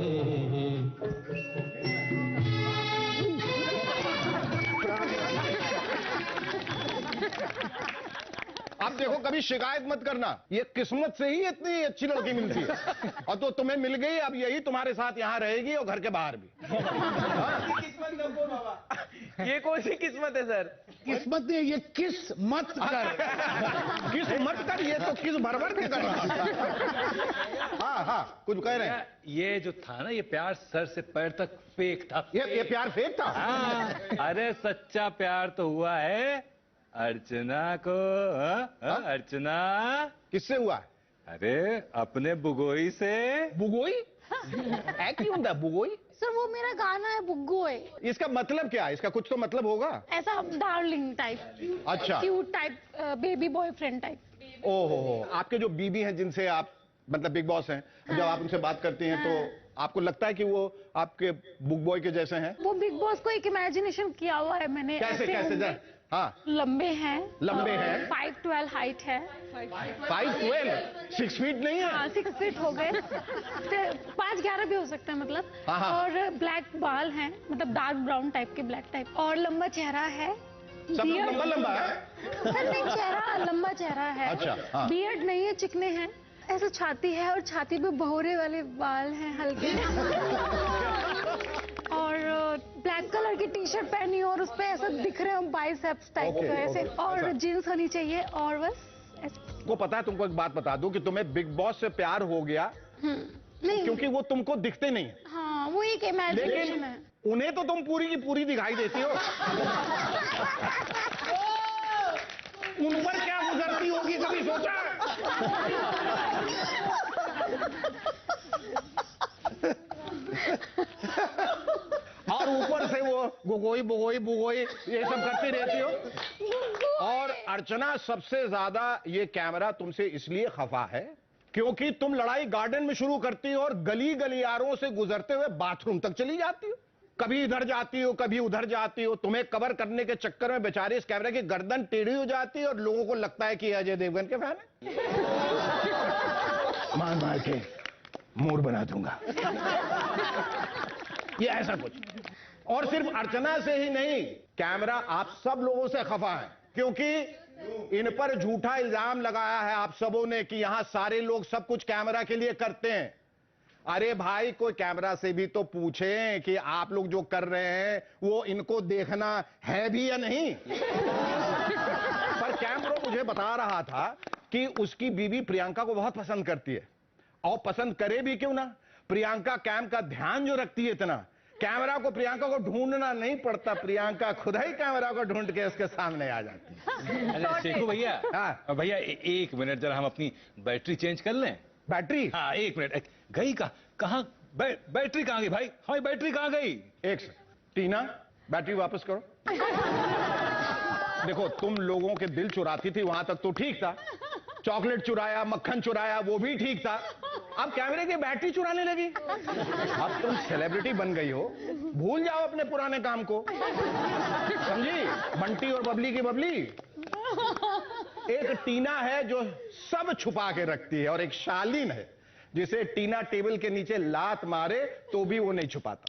अब देखो कभी शिकायत मत करना, ये किस्मत से ही इतनी अच्छी लड़की मिलती है, और तो तुम्हें मिल गई, अब यही तुम्हारे साथ यहाँ रहेगी और घर के बाहर भी। ये कौन सी किस्मत है सर? किस्मत नहीं, ये किस मत कर। किस मत कर, ये तो किस भर के कर रहा। हाँ हाँ कुछ कह रहे हैं। ये जो था ना, ये प्यार सर से पैर तक फेक था। ये प्यार फेक था। हाँ, अरे सच्चा प्यार तो हुआ है अर्चना को। अर्चना किससे हुआ? अरे अपने बुगोई से। बुगोई? क्यों होता है बुगोई? सर वो मेरा गाना है बुग्गोए। इसका मतलब क्या है? इसका कुछ तो मतलब होगा। ऐसा डार्लिंग टाइप, अच्छा, cute type, baby boyfriend type. ओहो, आपके जो बीबी हैं जिनसे आप मतलब बिग बॉस हैं, जब आप उनसे बात करती हैं तो आपको लगता है कि वो आपके बुग बॉय के जैसे हैं? वो बिग बॉस को एक इमेजिनेशन किया हुआ है मैंने। कैसे कैसे? हाँ, लंबे हैं, 5'12" हाइट है। 5'12", 6 फीट नहीं है? हाँ 6 फीट हो गए, 5'11" भी हो सकता है मतलब। हाँ। और ब्लैक बाल हैं, मतलब डार्क ब्राउन टाइप के, ब्लैक टाइप, और लंबा चेहरा है। सब लंबा है? सर नहीं, चेहरा लंबा चेहरा है। अच्छा, हाँ। बियर्ड नहीं है, चिकने हैं, ऐसा छाती है, और छाती पे भौरे वाले बाल हैं हल्के। और ब्लैक कलर की टी शर्ट पहनी और उस पे ऐसा दिख रहे हैं बाइसेप्स टाइप का ऐसे, और जीन्स होनी चाहिए, और बस ऐसे। को पता है, तुमको एक बात बता दूं कि तुम्हें बिग बॉस से प्यार हो गया नहीं, क्योंकि वो तुमको दिखते नहीं है। हाँ वो एक इमेजिनेशन है। उन्हें तो तुम पूरी की पूरी दिखाई देती हो। उन पर क्या गुजरती होगी, कभी सोचा? और ऊपर से वो गोगोई बुगोई बुगोई बुगोई ये सब करती रहती हो। और अर्चना सबसे ज्यादा ये कैमरा तुमसे इसलिए खफा है क्योंकि तुम लड़ाई गार्डन में शुरू करती हो और गली गलियारों से गुजरते हुए बाथरूम तक चली जाती हो। कभी इधर जाती हो कभी उधर जाती हो। तुम्हें कवर करने के चक्कर में बेचारे इस कैमरे की गर्दन टेढ़ी हो जाती है और लोगों को लगता है कि अजय देवगन के फैन है। मार मार के मोर बना दूंगा ये ऐसा कुछ। और सिर्फ अर्चना से ही नहीं, कैमरा आप सब लोगों से खफा है क्योंकि इन पर झूठा इल्जाम लगाया है आप सबों ने कि यहां सारे लोग सब कुछ कैमरा के लिए करते हैं। अरे भाई कोई कैमरा से भी तो पूछे कि आप लोग जो कर रहे हैं वो इनको देखना है भी या नहीं। पर कैमरा मुझे बता रहा था कि उसकी बीवी प्रियंका को बहुत पसंद करती है और पसंद करे भी क्यों ना, प्रियंका कैम का ध्यान जो रखती है इतना, कैमरा को प्रियंका को ढूंढना नहीं पड़ता, प्रियंका खुद ही कैमरा को ढूंढ के उसके सामने आ जाती है। अरे शेखू भैया, हाँ भैया एक मिनट जरा हम अपनी बैटरी चेंज कर लें। बैटरी? हाँ एक मिनट। गई कहाँ बैटरी कहाँ गई भाई? हाँ बैटरी कहाँ गई? एक सेकंड। टीना बैटरी वापस करो। देखो तुम लोगों के दिल चुराती थी वहां तक तो ठीक था, चॉकलेट चुराया मक्खन चुराया वो भी ठीक था, अब कैमरे की बैटरी चुराने लगी। अब तुम सेलिब्रिटी बन गई हो, भूल जाओ अपने पुराने काम को, समझी? बंटी और बबली की बबली। एक टीना है जो सब छुपा के रखती है और एक शालीन है जिसे टीना टेबल के नीचे लात मारे तो भी वो नहीं छुपाता।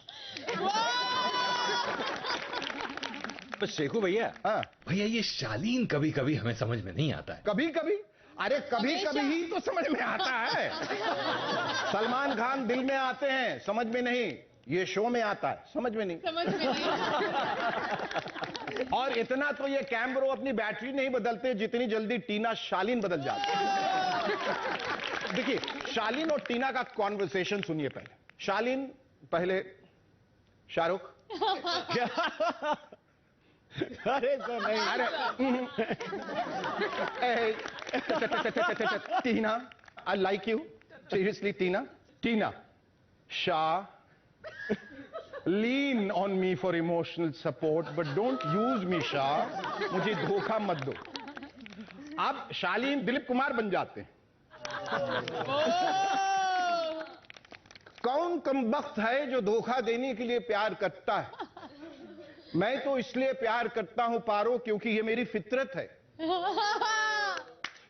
बस शेखू भैया, भैया ये शालीन कभी कभी हमें समझ में नहीं आता है। कभी कभी? अरे कभी कभी ही तो समझ में आता है। सलमान खान दिल में आते हैं, समझ में नहीं। ये शो में आता है, समझ में नहीं। समझ में नहीं। और इतना तो ये कैमरो अपनी बैटरी नहीं बदलते जितनी जल्दी टीना शालीन बदल जाती है। देखिए शालीन और टीना का कॉन्वर्सेशन सुनिए पहले। शालीन पहले शाहरुख अरे तो नहीं, अरे Tina I like you seriously. Tina Shah lean on me for emotional support but don't use me Shah, मुझे धोखा मत दो। अब शालीन दिलीप कुमार बन जाते हैं। कौन कमबख्त है जो धोखा देने के लिए प्यार करता है? मैं तो इसलिए प्यार करता हूं पारो क्योंकि ये मेरी फितरत है।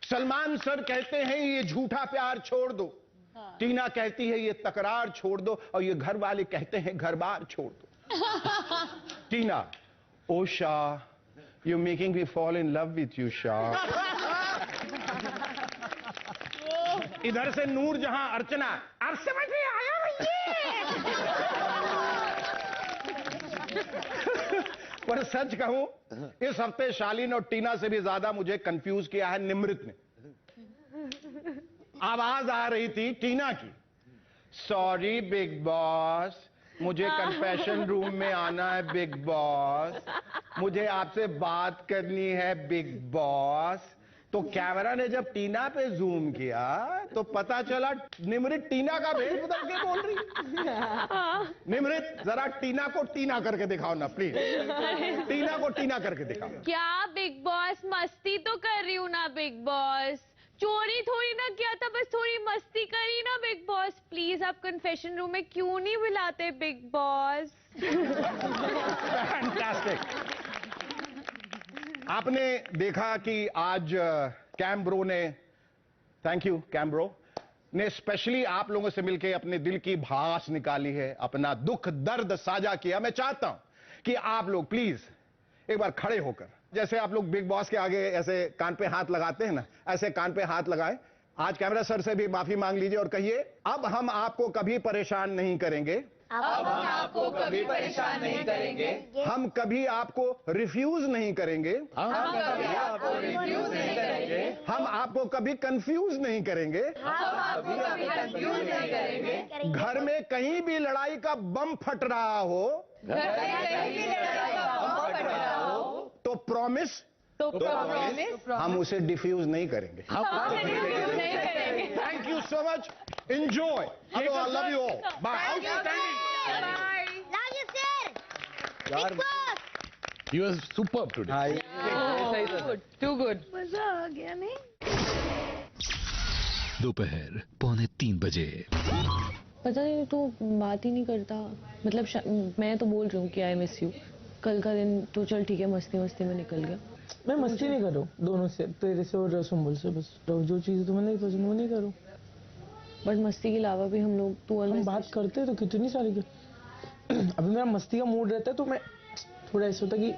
सलमान सर कहते हैं ये झूठा प्यार छोड़ दो, टीना कहती है ये तकरार छोड़ दो, और ये घर वाले कहते हैं घर बार छोड़ दो। Tina, oh Shah you making me fall in love with you Shah. इधर से नूर जहां अर्चना, अब समझ में आया भैया। पर सच कहूं इस हफ्ते शालीन और टीना से भी ज्यादा मुझे कंफ्यूज किया है निमृत ने। आवाज आ रही थी टीना की, सॉरी बिग बॉस, मुझे कन्फेशन रूम में आना है बिग बॉस, मुझे आपसे बात करनी है बिग बॉस। तो कैमरा ने जब टीना पे जूम किया तो पता चला निमृत टीना का भेष बदल के बोल रही। निमृत जरा टीना को टीना करके दिखाओ ना प्लीज, टीना को टीना करके दिखाओ। क्या बिग बॉस, मस्ती तो कर रही हूँ ना बिग बॉस, चोरी थोड़ी ना किया था, बस थोड़ी मस्ती करी ना बिग बॉस। प्लीज आप कन्फेशन रूम में क्यों नहीं बुलाते बिग बॉस? फैंटास्टिक। आपने देखा कि आज कैम ब्रो ने, थैंक यू कैम ब्रो, ने स्पेशली आप लोगों से मिलकर अपने दिल की भास निकाली है, अपना दुख दर्द साझा किया। मैं चाहता हूं कि आप लोग प्लीज एक बार खड़े होकर, जैसे आप लोग बिग बॉस के आगे ऐसे कान पे हाथ लगाते हैं ना, ऐसे कान पे हाथ लगाएं। आज कैमरा सर से भी माफी मांग लीजिए और कहिए, अब हम आपको कभी परेशान नहीं करेंगे, अब हम आपको कभी परेशान नहीं करेंगे, हम कभी आपको रिफ्यूज नहीं करेंगे, हम कभी आपको रिफ्यूज नहीं करेंगे, हम आपको कभी कंफ्यूज नहीं करेंगे, हम आपको कभी कंफ्यूज नहीं करेंगे। घर में कहीं भी लड़ाई का बम फट रहा हो, घर में कहीं भी लड़ाई का बम फट रहा हो, तो प्रॉमिस हम उसे डिफ्यूज नहीं करेंगे। Thank you so much, enjoy, I love you all, bye. Love you, sir. Big boss. You were superb today. Too good. मजा आ गया नहीं? दोपहर 2:45 बजे। पता नहीं तू बात ही नहीं करता, मतलब मैं तो बोल रही हूँ कि आई मिस यू। कल का दिन तो चल ठीक है, मस्ती मस्ती में निकल गया। मैं मस्ती नहीं कर रहा हूँ दोनों से, तेरे से और सुम्बुल से। बस जो चीज़ तुम्हें नहीं पसंद वो नहीं करो। बट मस्ती के अलावा भी हम लोग हम बात करते तो कितनी सारी अभी मेरा मस्ती का मूड रहता है तो मैं थोड़ा ऐसा होता कि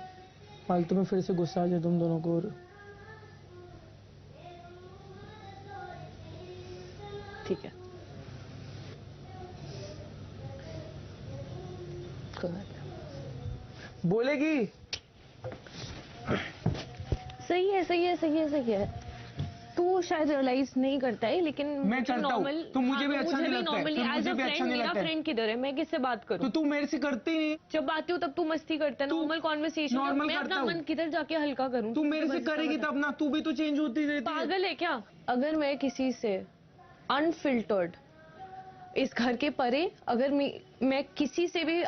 फालतू में फिर से गुस्सा आ जाए तुम दोनों को। और ठीक है, बोलेगी सही है सही है सही है सही है। तू शायद रियलाइज नहीं करता है, लेकिन मैं करता हूँ। तो मुझे भी अच्छा नहीं लगता है। नॉर्मली एज अ फ्रेंड, मेरा फ्रेंड किधर है, मैं किससे बात करूँ? तो तू मेरे से करती नहीं। जब आती हूँ तब तू मस्ती करता है, नॉर्मल कॉन्वर्सेशन। मैं अपना मन किधर जाके हल्का करूँ? तू मेरे से करेगी तब ना, तू भी तो चेंज होती रहती है। पागल है क्या? अगर मैं किसी से अनफिल्टर्ड इस घर के परे, अगर मैं किसी से भी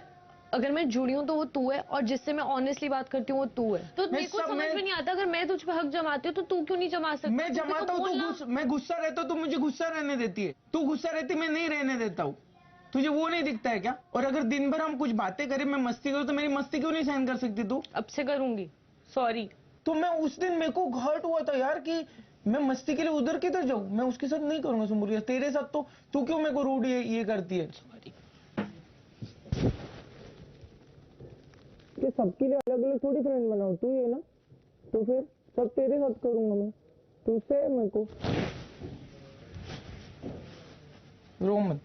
अगर मैं जुड़ी हूँ तो वो तू है, और जिससे मैं ऑनेस्टली बात करती हूँ वो तू है। तो मेरे को समझ में नहीं आता, अगर मैं तुझ पे हक जमाती हूँ तो तू क्यों नहीं जमा सकती? मैं जमाता हूँ तो मैं गुस्सा रहता हूँ तो मुझे गुस्सा रहने देती है, तू गुस्सा रहती मैं नहीं रहने देता हूँ। तुझे वो नहीं दिखता है क्या? और अगर दिन भर हम कुछ बातें करें, मैं मस्ती करूँ तो मेरी मस्ती क्यों नहीं सहन कर सकती तू? अब से करूंगी, सॉरी। तो मैं उस दिन मेरे को हर्ट हुआ था यार कि मैं मस्ती के लिए उधर किधर जाऊँ, मैं उसके साथ नहीं करूंगा सुम्बुल। तेरे साथ तो तू क्यों मेरे को रूड ये करती है? कि सबके लिए अलग अलग थोड़ी फ्रेंड बनाओ, तू ये ना, तो फिर सब तेरे साथ करूंगा मैं, तुझसे मेरे को रो मत।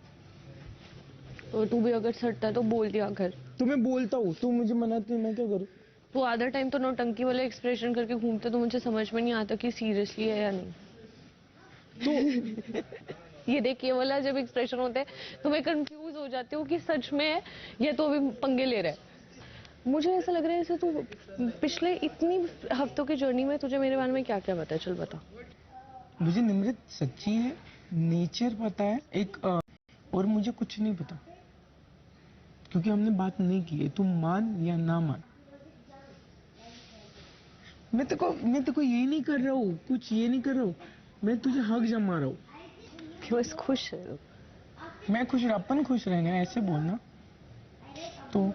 और तू भी अगर सटता है तो बोल दिया कर। तो मैं बोलता हूँ, तू मुझे मनाती है, मैं क्या करूँ? तू आधा टाइम तो नौटंकी वाला एक्सप्रेशन करके घूमते, तो मुझे समझ में नहीं आता कि सीरियसली है या नहीं। तो ये देख, ये वाला जब एक्सप्रेशन होता है तो मैं कंफ्यूज हो जाती हूँ कि सच में है या तो अभी पंगे ले रहा है। मुझे ऐसा लग रहा है जैसे तू पिछले इतनी हफ्तों की जर्नी में तुझे मेरे बारे में क्या क्या पता है, चल बता। मुझे निमृत सच्ची है, नेचर पता है एक, और मुझे कुछ नहीं पता क्योंकि हमने बात नहीं की है। तू मान या ना मान, मैं तेरे को ये नहीं कर रहा हूँ, कुछ ये नहीं कर रहा हूँ, मैं तुझे हक जमा रहा हूँ कि बस खुश है। मैं खुश, अपन खुश रहेंगे, ऐसे बोलना। तो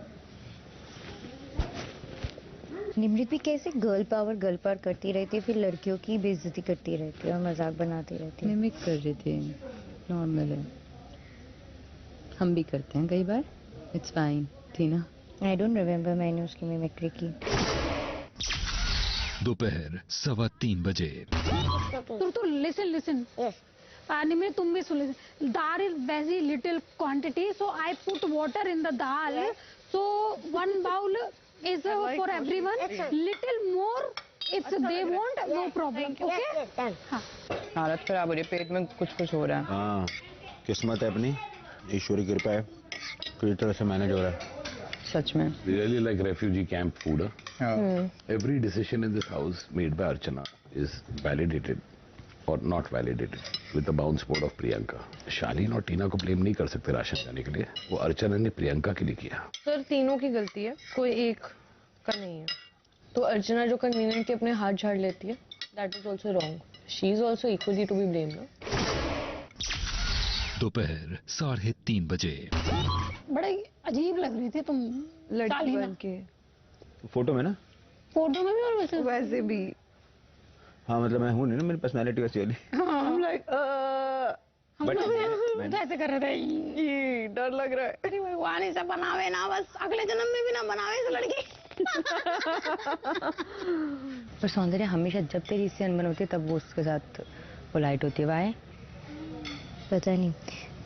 निमृत भी कैसे गर्ल पावर करती रहती है, फिर लड़कियों की बेइज्जती करती रहती है और मजाक बनाती रहती है। मिमिक कर रही थी, नॉर्मल है, हम भी करते हैं कई बार, इट्स फाइन थी ना। आई डोंट रिमेम्बर मैंने उसकी मिमिक्री की। दोपहर 3:15 बजे। तो लिसन निमृत, तुम भी सुन। Dal is very little quantity, so I put water in the dal, so 1 bowl is for everyone, little more if they want, no problem, okay? हाँ। हालत खराब हो रही है, पेट में कुछ हो रहा है। हाँ, किस्मत है अपनी, ईश्वरी कृपा है, पूरी तरह से मैनेज हो रहा है। सच में Really like refugee camp food. Every decision in this house made by Archana is validated or not validated with the bounce board of Priyanka. शालीन और टीना को ब्लेम नहीं कर सकते राशन जाने के लिए, वो अर्चना ने प्रियंका के लिए किया। सर तीनों की गलती है, कोई एक का नहीं है। तो अर्चना जो कन्वीनियंटली अपने हाथ झाड़ लेती है, that is also wrong. She is also equally to be blamed. दोपहर 3:30 बजे। बड़ा अजीब लग रही थी तुम लड़की बन के फोटो में ना, फोटो में भी और वैसे भी। हाँ मतलब मैं हूँ नहीं ना, मेरी पर्सनैलिटी वैसी वाली। हम तो ऐसे कर रहे थे, ये डर लग रहा है। अरे भगवान ऐसा बनावे ना, बस अगले जन्म में भी ना बनावे इस लड़की। पर सौंदर्य हमेशा जब तेरी इससे अनबन होती है तब वो उसके साथ पोलाइट होती है। वाई पता नहीं।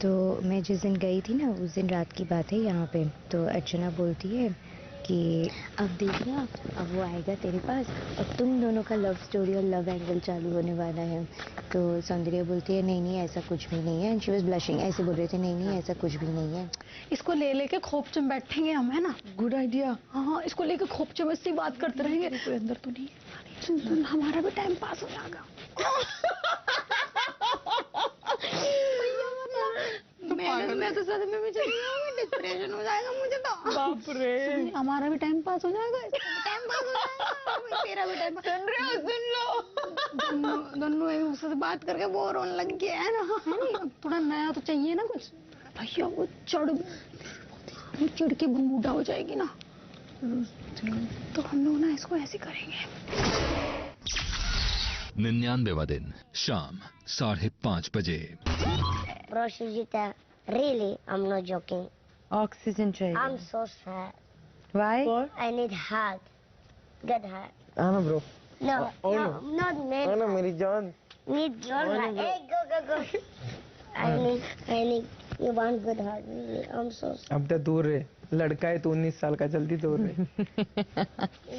तो मैं जिस दिन गई थी ना, उस दिन रात की बात है यहाँ पे, तो अर्चना बोलती है कि अब देखना, अब वो आएगा तेरे पास और तुम दोनों का लव स्टोरी और लव एंगल चालू होने वाला है। तो सौंदर्य बोलती है नहीं नहीं ऐसा कुछ भी नहीं है, एंड शी वाज ब्लशिंग, ऐसे बोल रहे थे नहीं नहीं ऐसा कुछ भी नहीं है। इसको ले लेके खोपचे में बैठेंगे हम, है ना? Good idea. हाँ, इसको लेके खोपचे में से बात करते रहेंगे। कोई अंदर तो नहीं है, सुन हमारा भी टाइम पास हो जाएगा। मैं तो सदमे में चली जाऊंगी, डिप्रेशन हो जाएगा मुझे तो। बाप रे, हमारा भी टाइम पास हो जाएगा, इसका भी टाइम पास हो तेरा भी टाइम सुन रहे हो, सुन लो। दोनों एक दूसरे से बात करके बोर होने लग गया है ना, अब थोड़ा नया तो चाहिए ना कुछ। भैया वो चिढ़ के बूढ़ा हो जाएगी ना, तो हम लोग ना इसको ऐसे करेंगे। 99वां दिन शाम 5:30 बजे। Bro, Shujita, really, I'm not joking. Oxygen चाहिए। I'm so sad. Why? I need hug. Good hug. Anna, bro. No, Oh, no, no. not man. Anna, मेरी जान। Need your Anna, hug. bro. Hey, go. I need. You want good hug? Really, I'm so sad. अब तो दूर है, लड़का है तो 19 साल का, जल्दी दूर है।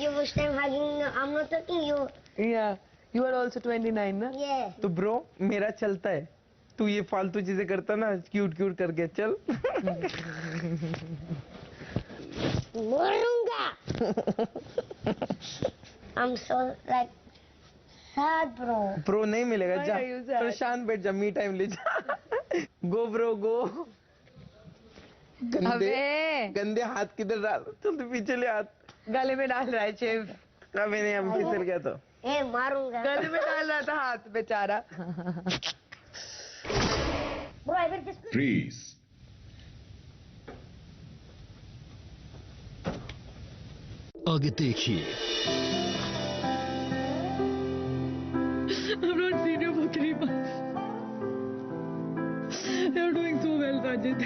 You was time hugging. I'm not talking you. Yeah, you are also 29 ना? Yeah. तो ब्रो मेरा चलता है, तू ये फालतू चीजें करता ना, क्यूट करके चल। मरूंगा। I'm so like sad, bro. Bro नहीं मिलेगा, Why जा are you sad? प्रशांत बैठ जा, मी टाइम ले जा। गो ब्रो गो। गंदे हाथ किधर डाल, चल तू पीछे ले हाथ। गले में डाल रहा है चिव। कभी नहीं, हम फिसल गया तो। ए मारूंगा। गले में डाल रहा था हाथ, बेचारा। Bro, I will just. Freeze. आगे देखिए। I'm not seen you for 3 months. You're doing so well, Sajid.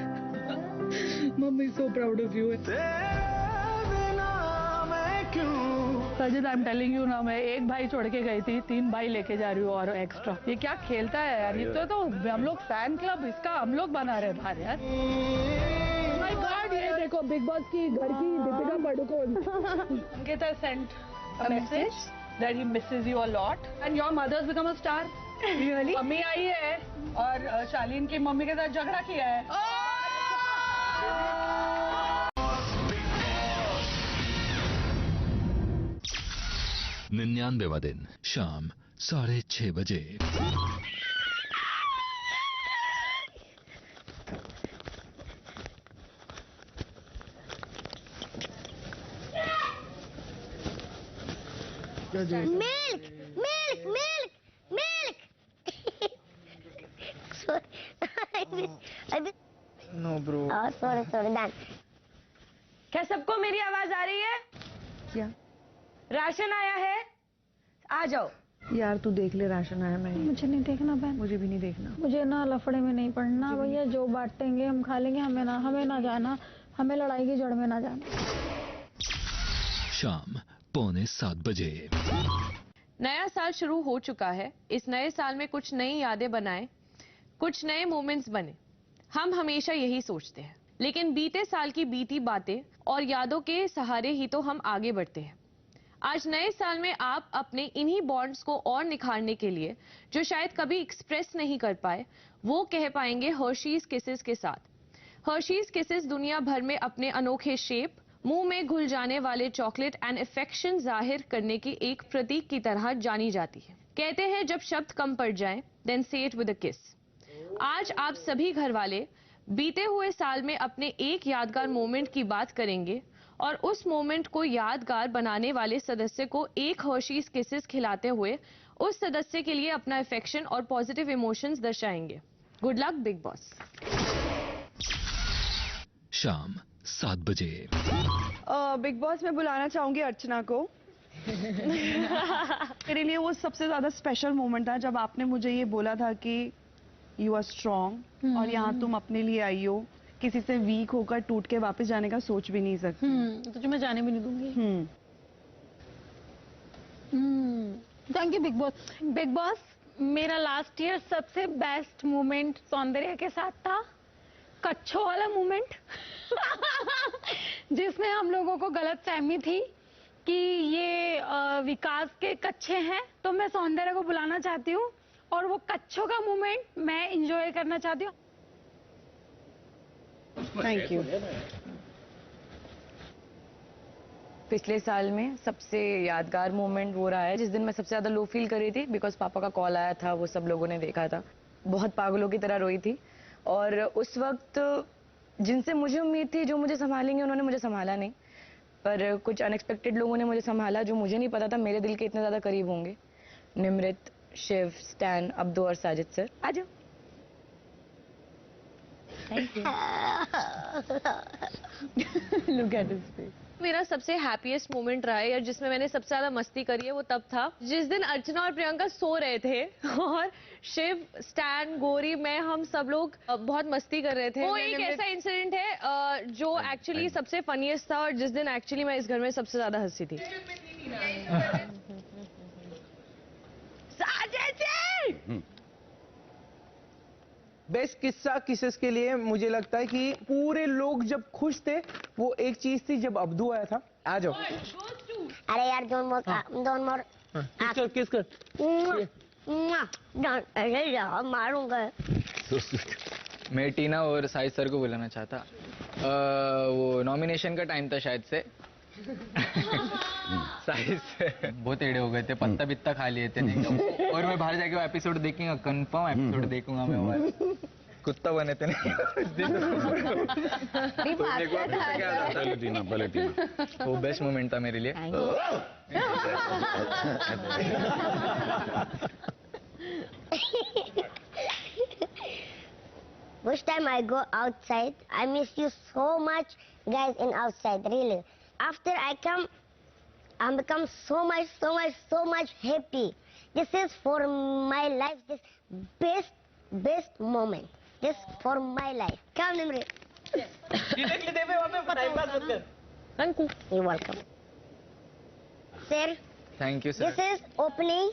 Mom is so proud of you. Sajid, I'm telling you ना, मैं एक भाई छोड़ के गई थी, 3 भाई लेके जा रही हूँ और एक्स्ट्रा। ये क्या खेलता है यार, ये तो हम लोग फैन क्लब इसका हम लोग बना रहे बाहर यार। माय गॉड, ये देखो बिग बॉस की घर की Deepika Padukone. Ankita sent a message that he misses you a lot and your mother's become a star. Really? Mummy आई है और शालीन की मम्मी के साथ झगड़ा किया है। 99वां दिन शाम 6:30 बजे। Milk. Sorry. No, bro. Oh, sorry, done. क्या सबको मेरी आवाज आ रही है? क्या? राशन आया है, आ जाओ। यार तू देख ले, राशन आया। मैं मुझे नहीं देखना बहन, मुझे भी नहीं देखना। मुझे ना लफड़े में नहीं पड़ना भैया, जो बांटेंगे हम खा लेंगे, हमें ना जाना, हमें लड़ाई की जड़ में ना जाना। शाम 6:45 बजे। नया साल शुरू हो चुका है। इस नए साल में कुछ नई यादें बनाएं, कुछ नए मोमेंट्स बने। हम हमेशा यही सोचते हैं, लेकिन बीते साल की बीती बातें और यादों के सहारे ही तो हम आगे बढ़ते हैं। आज नए साल में आप अपने इन्हीं बॉन्ड्स को और निखारने के लिए, जो शायद कभी एक्सप्रेस नहीं कर पाए, वो कह पाएंगे हर्शीज किसेस के साथ। हर्शीज किसेस दुनिया भर में अपने अनोखे शेप, मुंह में घुल जाने वाले चॉकलेट एंड अफेक्शन जाहिर करने की एक प्रतीक की तरह जानी जाती है। कहते हैं जब शब्द कम पड़ जाएं, देन से इट विद अ किस। आज आप सभी घर वाले बीते हुए साल में अपने एक यादगार मोमेंट की बात करेंगे और उस मोमेंट को यादगार बनाने वाले सदस्य को एक हर्शीज किसेस खिलाते हुए उस सदस्य के लिए अपना अफेक्शन और पॉजिटिव इमोशंस दर्शाएंगे। Good luck big boss. शाम 7 बजे। बिग बॉस में बुलाना चाहूंगी अर्चना को। मेरे लिए वो सबसे ज्यादा स्पेशल मोमेंट था जब आपने मुझे ये बोला था कि यू आर स्ट्रॉन्ग और यहाँ तुम अपने लिए आई हो, किसी से वीक होकर टूट के वापस जाने का सोच भी नहीं सकती। तुझे मैं जाने भी नहीं दूंगी। Thank you big Boss. Bigg boss, मेरा लास्ट ईयर सबसे बेस्ट मोमेंट सौंदर्य के साथ था, कच्छों वाला मोमेंट। जिसमें हम लोगों को गलत फहमी थी कि ये विकास के कच्चे हैं, तो मैं सौंदर्य को बुलाना चाहती हूँ और वो कच्छों का मोमेंट मैं एंजॉय करना चाहती हूँ। Thank you. पिछले साल में सबसे यादगार मोमेंट वो रहा है जिस दिन मैं सबसे ज्यादा लो फील कर रही थी, बिकॉज पापा का कॉल आया था, वो सब लोगों ने देखा था। बहुत पागलों की तरह रोई थी और उस वक्त जिनसे मुझे उम्मीद थी जो मुझे संभालेंगे, उन्होंने मुझे संभाला नहीं। पर कुछ अनएक्सपेक्टेड लोगों ने मुझे संभाला जो मुझे नहीं पता था मेरे दिल के इतने ज्यादा करीब होंगे। निमृत, शिव, स्टैन, अब्दू और साजिद सर। आ जाओ। Thank you. Look at his face. मेरा सबसे हैप्पीएस्ट मोमेंट रहा है, या जिसमें मैंने सबसे ज्यादा मस्ती करी है, वो तब था जिस दिन अर्चना और प्रियंका सो रहे थे और शिव, स्टैन, गौरी, मैं, हम सब लोग बहुत मस्ती कर रहे थे। वो एक ऐसा इंसिडेंट है जो एक्चुअली सबसे फनीएस्ट था और जिस दिन एक्चुअली मैं इस घर में सबसे ज्यादा हंसी थी। बेस्ट किस्सा किसेस के लिए मुझे लगता है कि पूरे लोग जब खुश थे, वो एक चीज थी जब अब्दू आया था। आ जाओ। अरे यार डोंट मोर किस कर अरे यार मारूंगा। मैं टीना और साहिद सर को बुलाना चाहता। वो नॉमिनेशन का टाइम था शायद से। साहिद से बहुत टेढ़े हो गए थे, पत्ता बित्ता खा लिए थे और मैं बाहर जाके वो एपिसोड देखूंगा, कंफर्म एपिसोड देखूंगा मैं। वो कुत्ता बने थे वो बेस्ट मोमेंट था मेरे लिए। Which time I go outside, I miss you so much, guys, in outside, really. After I come, I become so much happy. This is for my life, this best moment. This for my life. Come, Nimri. Thank you. You're welcome. Sir. Thank you, sir. This is opening.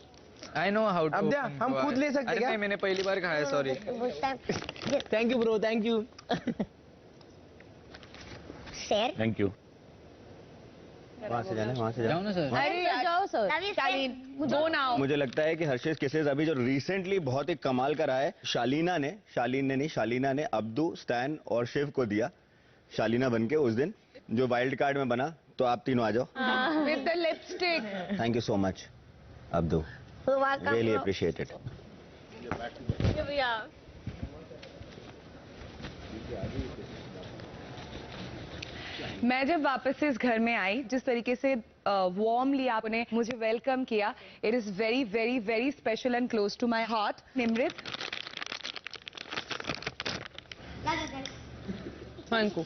I know how to. अब जा, हम खुद ले सकते अरे क्या? नहीं, मैंने पहली बार खाया, sorry. Thank you bro, thank you. Sir. Thank you. वहाँ से जाना, वहाँ से जाओ ना सर। अरे जाओ सर। शालीन, गो नाउ। मुझे लगता है कि हर्षिस केसेस अभी जो रिसेंटली बहुत ही कमाल का रहा है, शालीना ने अब्दू, स्टैन और शिव को दिया। शालीना बनके उस दिन जो वाइल्ड कार्ड में बना, तो आप तीनों आ जाओ। With the lipstick. Thank you so much Abdu, really appreciate it. मैं जब वापस से इस घर में आई, जिस तरीके से वार्मली आपने मुझे वेलकम किया, it is very very very special and close to my heart. Nimrit, thank you.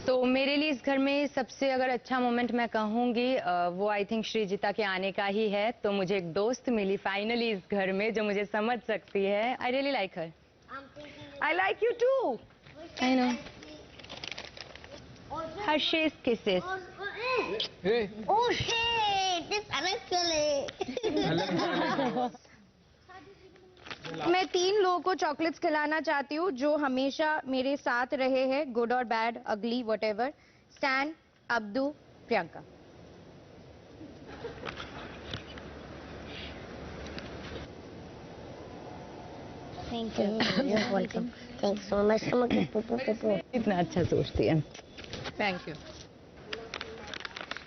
तो मेरे लिए इस घर में सबसे अगर अच्छा मोमेंट मैं कहूंगी वो आई थिंक श्रीजिता के आने का ही है। तो मुझे एक दोस्त मिली फाइनली इस घर में जो मुझे समझ सकती है। I really like her. I like you too. I know. हर्षिस kisses. Oh shit! This Alex मैं 3 लोगों को चॉकलेट्स खिलाना चाहती हूँ जो हमेशा मेरे साथ रहे हैं, गुड और बैड, अगली, whatever. Stand, Abdu, Priyanka. Thank you. You're welcome. Thanks so much. इतना अच्छा सोचती है। Thank you.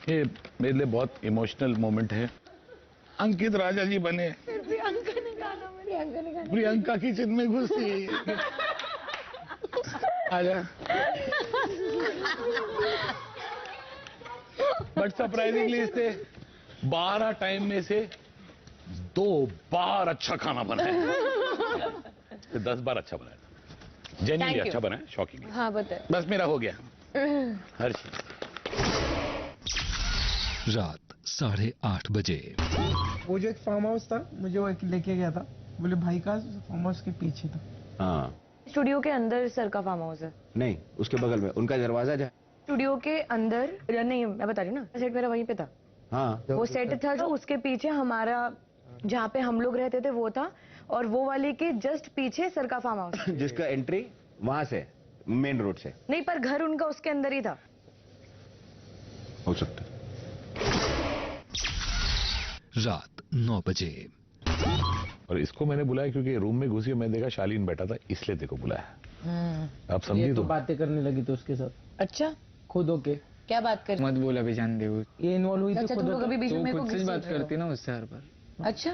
ये मेरे लिए बहुत इमोशनल मोमेंट है। अंकित राजा जी बने, प्रियंका किचन में घुसी। आजा। बट सरप्राइजिंगली इससे 12 टाइम में से 2 बार अच्छा खाना बना है। 10 बार अच्छा बनाया था। जेन्युइनली अच्छा बना है, शॉकिंग। हाँ बताए। बस मेरा हो गया। हर चीज। रात 8:30 बजे। वो जो एक फार्म हाउस था, मुझे वो लेके गया था, बोले भाई का फार्म हाउस के पीछे था। हाँ, स्टूडियो के अंदर सर का फार्म हाउस है। नहीं, उसके बगल में उनका दरवाजा जो है। स्टूडियो के अंदर नहीं, मैं बता रही हूँ ना, सेट मेरा वहीं पे था। हाँ, वो सेट था जो उसके पीछे हमारा जहाँ पे हम लोग रहते थे वो था, और वो वाले के जस्ट पीछे सर का फार्म हाउस। जिसका एंट्री वहां से मेन रोड से। नहीं, पर घर उनका उसके अंदर ही था। हो सकता है। रात 9 बजे। और इसको मैंने बुलाया क्योंकि रूम में घुसी, मैं देखा शालीन बैठा था, इसलिए देखो बुलाया। आप समझी? तो बातें करने लगी तो उसके साथ। अच्छा, खुद होके क्या बात कर? मत बोल अभी, जान दे वो। ये इन्वॉल्व हुई थी अच्छा, खुद तुम लोग अभी बीच में खुद से बात करती ना उससे हर बार। अच्छा,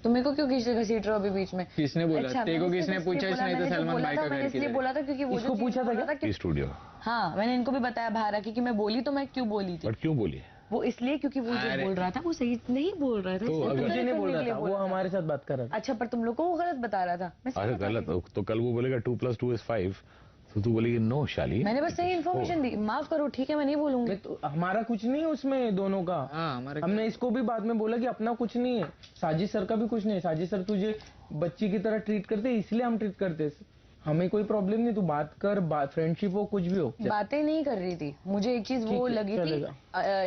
तो मेरे को क्यों घसीट रहे हो अभी बीच में? किसने बोला? अच्छा, तेरे को किसने पूछा इसने तो सलमान भाई का घर इसलिए बोला था क्योंकि वो इसको पूछा था क्या? स्टूडियो। हाँ, मैंने इनको भी बताया बाहर आके कि मैं बोली तो मैं क्यों बोली थी। बट क्यों बोली? वो इसलिए क्योंकि वो जो बोल रहा था वो सही नहीं बोल रहा था। मुझे नहीं बोल रहा था, वो हमारे साथ बात कर रहा था। अच्छा, पर तुम लोग को वो गलत बता रहा था। अरे गलत तो कल वो बोलेगा 2 + 2 = 5, तो तू बोलेगी नो शाली। मैंने बस सही इन्फॉर्मेशन दी, माफ करो, ठीक है मैं नहीं बोलूंगी। तो हमारा कुछ नहीं है उसमें दोनों का। हमने इसको भी बाद में बोला कि अपना कुछ नहीं है, साजिद सर का भी कुछ नहीं है। साजिद सर तुझे बच्ची की तरह ट्रीट करते इसलिए हम ट्रीट करते, हमें कोई प्रॉब्लम नहीं, तू बात कर, फ्रेंडशिप हो कुछ भी हो। बातें नहीं कर रही थी, मुझे एक चीज वो लगी थी,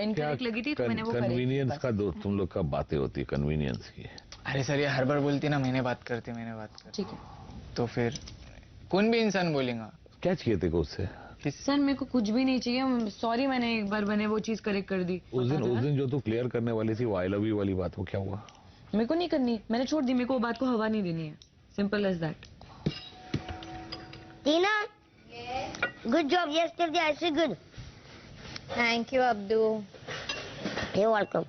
इनकरेक्ट लगी थी, तो मैंने वो कन्वीनियंस का तुम लोग का बातें होती है कन्वीनियंस की। अरे सर ये हर बार बोलती ना मैंने बात करती ठीक है, तो फिर कौन भी इंसान बोलेगा। क्या चाहिए तेरे को उससे? सर मेरे को कुछ भी नहीं चाहिए, सॉरी मैंने एक बार मैंने वो चीज करेक्ट कर दी। उस दिन जो तू क्लियर करने वाली थी वो आई लव यू वाली बात, वो क्या हुआ? मेरे को नहीं करनी, मैंने छोड़ दी, मेरे को वो बात को हवा नहीं देनी है, simple as that. Tina, good job yesterday. I say good. Thank you, Abdu. You're welcome.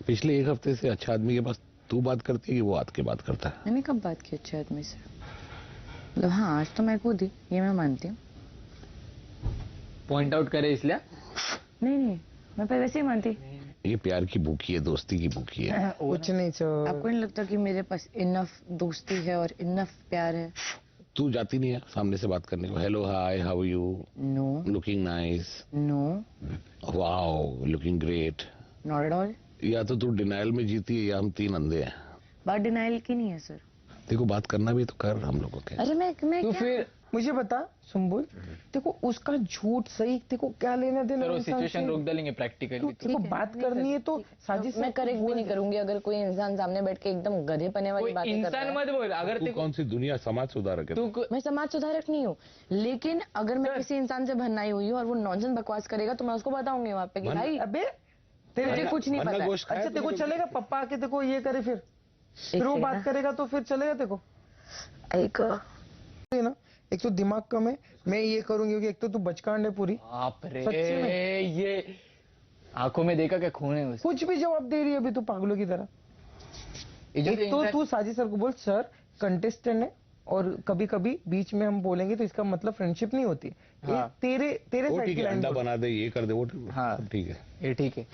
पिछले एक हफ्ते से अच्छा आदमी के पास तू बात करती है कि वो आद के बात करता है? मैंने कब बात की अच्छे आदमी से? मतलब हाँ, आज तो मैं खुद ही, ये मैं मानती हूँ। पॉइंट आउट करे इसलिए? नहीं, मैं पहले वैसे ही मानती। ये प्यार की भूखी है, दोस्ती की भूखी है। कुछ नहीं सर। आपको नहीं लगता कि मेरे पास इनफ दोस्ती है और इनफ प्यार है? तू जाती नहीं है सामने से बात करने को? Hello, hi, how are you? No. Looking nice? No. Wow, looking great? Not at all. या तो तू डिनाइल में जीती है या हम तीन अंधे हैं। बात डिनाइल की नहीं है सर। देखो बात करना भी तो कर हम लोगों के। अरे मैं तो फिर मुझे बता सुम्बुल, देखो उसका झूठ सही, देखो क्या लेना देना। सर वो सिचुएशन रोक डालेंगे प्रैक्टिकली। देखो बात करनी है तो साजिद मैं करेक्ट भी नहीं करूंगी अगर कोई इंसान सामने बैठ के एकदम गधे पने वाली बातें कर रहा है। इंसान मत बोल। अगर तू कौन सी दुनिया समाज सुधारक है? मैं समाज सुधारक नहीं हूँ, लेकिन अगर मैं किसी इंसान से भरनाई हुई हूँ और वो नॉनसेंस बकवास करेगा तो मैं उसको बताऊंगी वहाँ पे कि भाई अबे तेरे कुछ नहीं पता है। अच्छा तेरे को चलेगा पप्पा आके देखो ये करे, फिर वो बात करेगा तो फिर चलेगा तेरे को? ना एक तो दिमाग कम है, मैं ये करूंगी क्योंकि एक तो तू बचकांड है पूरी। बाप रे, ये आंखों में देखा क्या खून है उस? कुछ भी जवाब दे रही है अभी तू पागलों की तरह। एक तो तू साजिद सर को बोल सर कंटेस्टेंट है और कभी कभी बीच में हम बोलेंगे तो इसका मतलब फ्रेंडशिप नहीं होती। हाँ। तेरे साइड की अंडा बना दे, ये कर दे, वो हाँ ठीक है, ये ठीक है।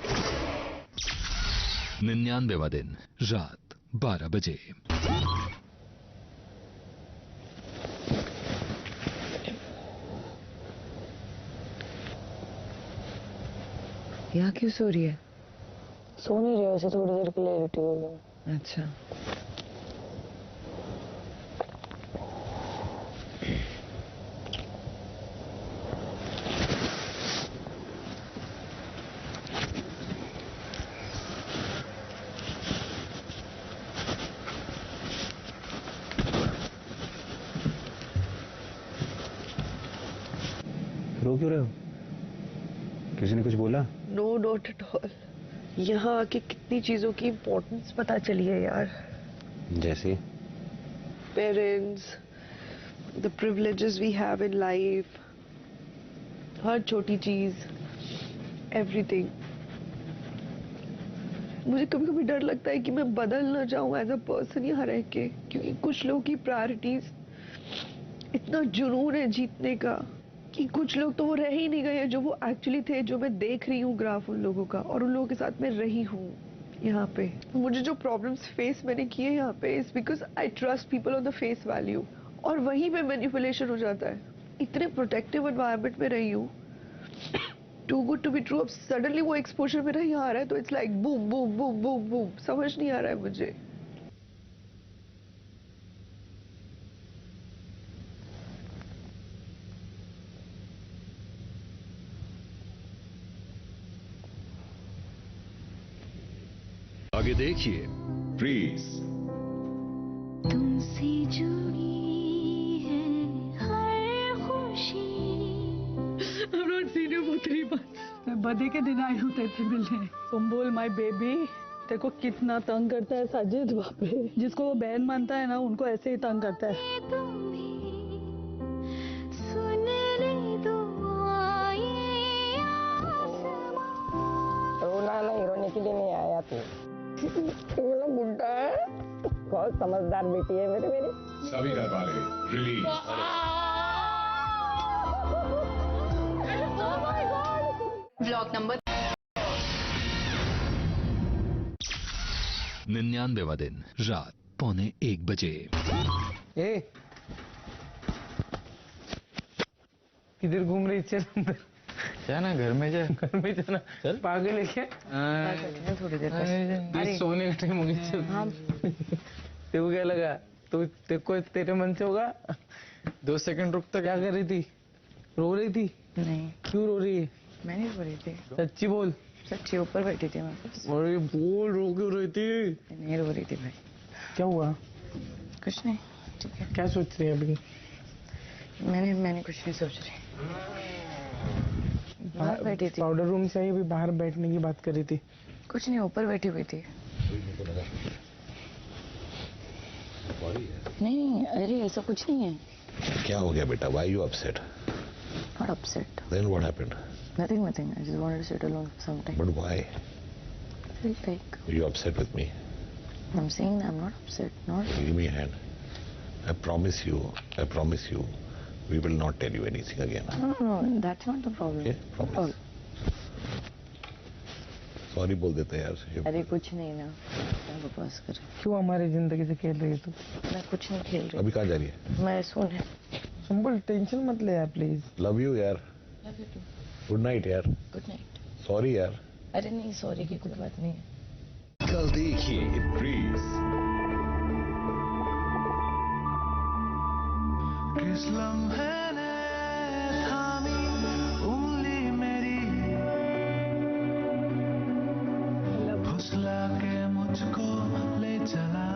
99वां दिन रात 12 बजे। यहाँ क्यों सो रही है? सो नहीं रहे, उसे थोड़ी देर के लिए लेटी हो गई। अच्छा। रो क्यों रहे हो? किसी ने कुछ बोला? No not at all. यहाँ आके कितनी चीजों की इम्पोर्टेंस पता चली है यार। जैसे parents, the privileges we have in life, हर छोटी चीज, एवरीथिंग। मुझे कभी कभी डर लगता है कि मैं बदल ना जाऊं एज अ पर्सन यहाँ रह के, क्योंकि कुछ लोगों की प्रायोरिटीज, इतना जुनून है जीतने का कि कुछ लोग तो वो रह ही नहीं गए जो वो एक्चुअली थे, जो मैं देख रही हूँ ग्राफ उन लोगों का, और उन लोगों के साथ मैं रही हूँ यहाँ पे। मुझे जो प्रॉब्लम्स फेस मैंने किए यहाँ पे is because I trust people on the face value, और वहीं पे मैनिपुलेशन हो जाता है। इतने प्रोटेक्टिव एनवायरनमेंट में रही हूँ, too good to be true, अब सडनली वो एक्सपोजर मेरा यहाँ आ रहा है तो it's like boom boom boom boom boom, समझ नहीं आ रहा है मुझे। आगे देखिए। फ्रीज। तुमसे जुड़ी है हर खुशी। I've not seen you for 3 months. मैं बर्थडे के दिन आई हूँ तेरे मिलने। तुम बोल माय बेबी, तेरे को कितना तंग करता है साजिद। बाप रे, जिसको वो बहन मानता है ना उनको ऐसे ही तंग करता है। रोना नहीं, रोने के लिए नहीं आया तू। बोला बुड्ढा है, बहुत समझदार बेटी है मेरी। सभी घर वाले रिलीज। ब्लॉक नंबर 99वां दिन रात 1:45 बजे। किधर घूम रही? चल अंदर जाना, घर में जा। घर में जाना, चल पागल है क्या? थोड़ी देर अरे सोने का टाइम हो गया। चल तेरे क्या लगा? तो तेरे मन से होगा? 2 सेकंड रुक तक। क्या कर रही थी? रो रही थी? नहीं। क्यों रो रही है? मैं नहीं रो रही थी। सच्ची बोल। सच्ची ऊपर बैठी थी मैं बस। अरे बोल, रो क्यों रही थी? नहीं रो रही थी भाई। क्या हुआ? कुछ नहीं, ठीक है। क्या सोच रही है अभी? मैंने कुछ नहीं सोच रही। बाहर बैठी थी। पाउडर रूम से आई, अभी बाहर बैठने की बात कर रही थी। कुछ नहीं, ऊपर बैठी हुई थी। नहीं, अरे ऐसा कुछ नहीं है। क्या हो गया बेटा? Why you upset? Not upset. Then what happened? Nothing. I just wanted to sit alone for some time. But why? I felt like. You upset with me? I'm saying I'm not upset. Not. Give me a hand. I promise you, we will not tell you anything again. No, that's not the problem. Okay? Promise. Sorry बोल देते यार। अरे कुछ नहीं ना, बकवास कर। क्यों हमारी जिंदगी से खेल रही है तू? मैं कुछ नहीं खेल रही। अभी कहाँ जा रही है? मैं सोने। संभल, टेंशन मत ले यार प्लीज। लव यू यार। Love you too. Good night यार। Good night. सॉरी यार। अरे नहीं, सॉरी की कोई बात नहीं है। कल देखिए ब्रीज। किस लम्हे ने थामी उंगली मेरी, फुसला के मुझको ले चला।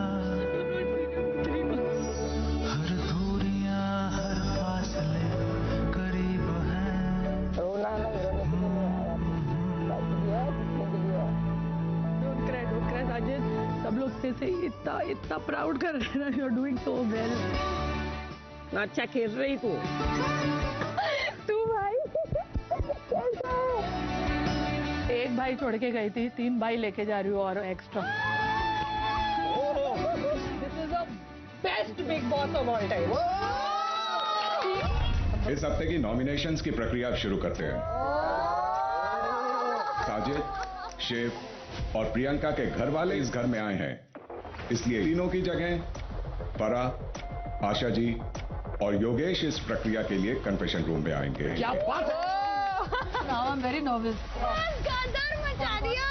हर दूरियां, हर फासले करीब हैं। Don't cry, Sajid. सब लोग तेरे से इतना प्राउड कर रहे हैं ना। You are doing so well. अच्छा खेल रही तू। भाई कैसा है? एक भाई छोड़ के गई थी, 3 भाई लेके जा रही हूँ और extra. This is the best big boss of all time. इस हफ्ते की नॉमिनेशंस की प्रक्रिया शुरू करते हैं। साजिद, शिव और प्रियंका के घर वाले इस घर में आए हैं, इसलिए तीनों की जगह परा, आशा जी और योगेश इस प्रक्रिया के लिए कन्फेशन रूम में आएंगे। क्या बात है? Now I'm very nervous. गदर मचा दिया।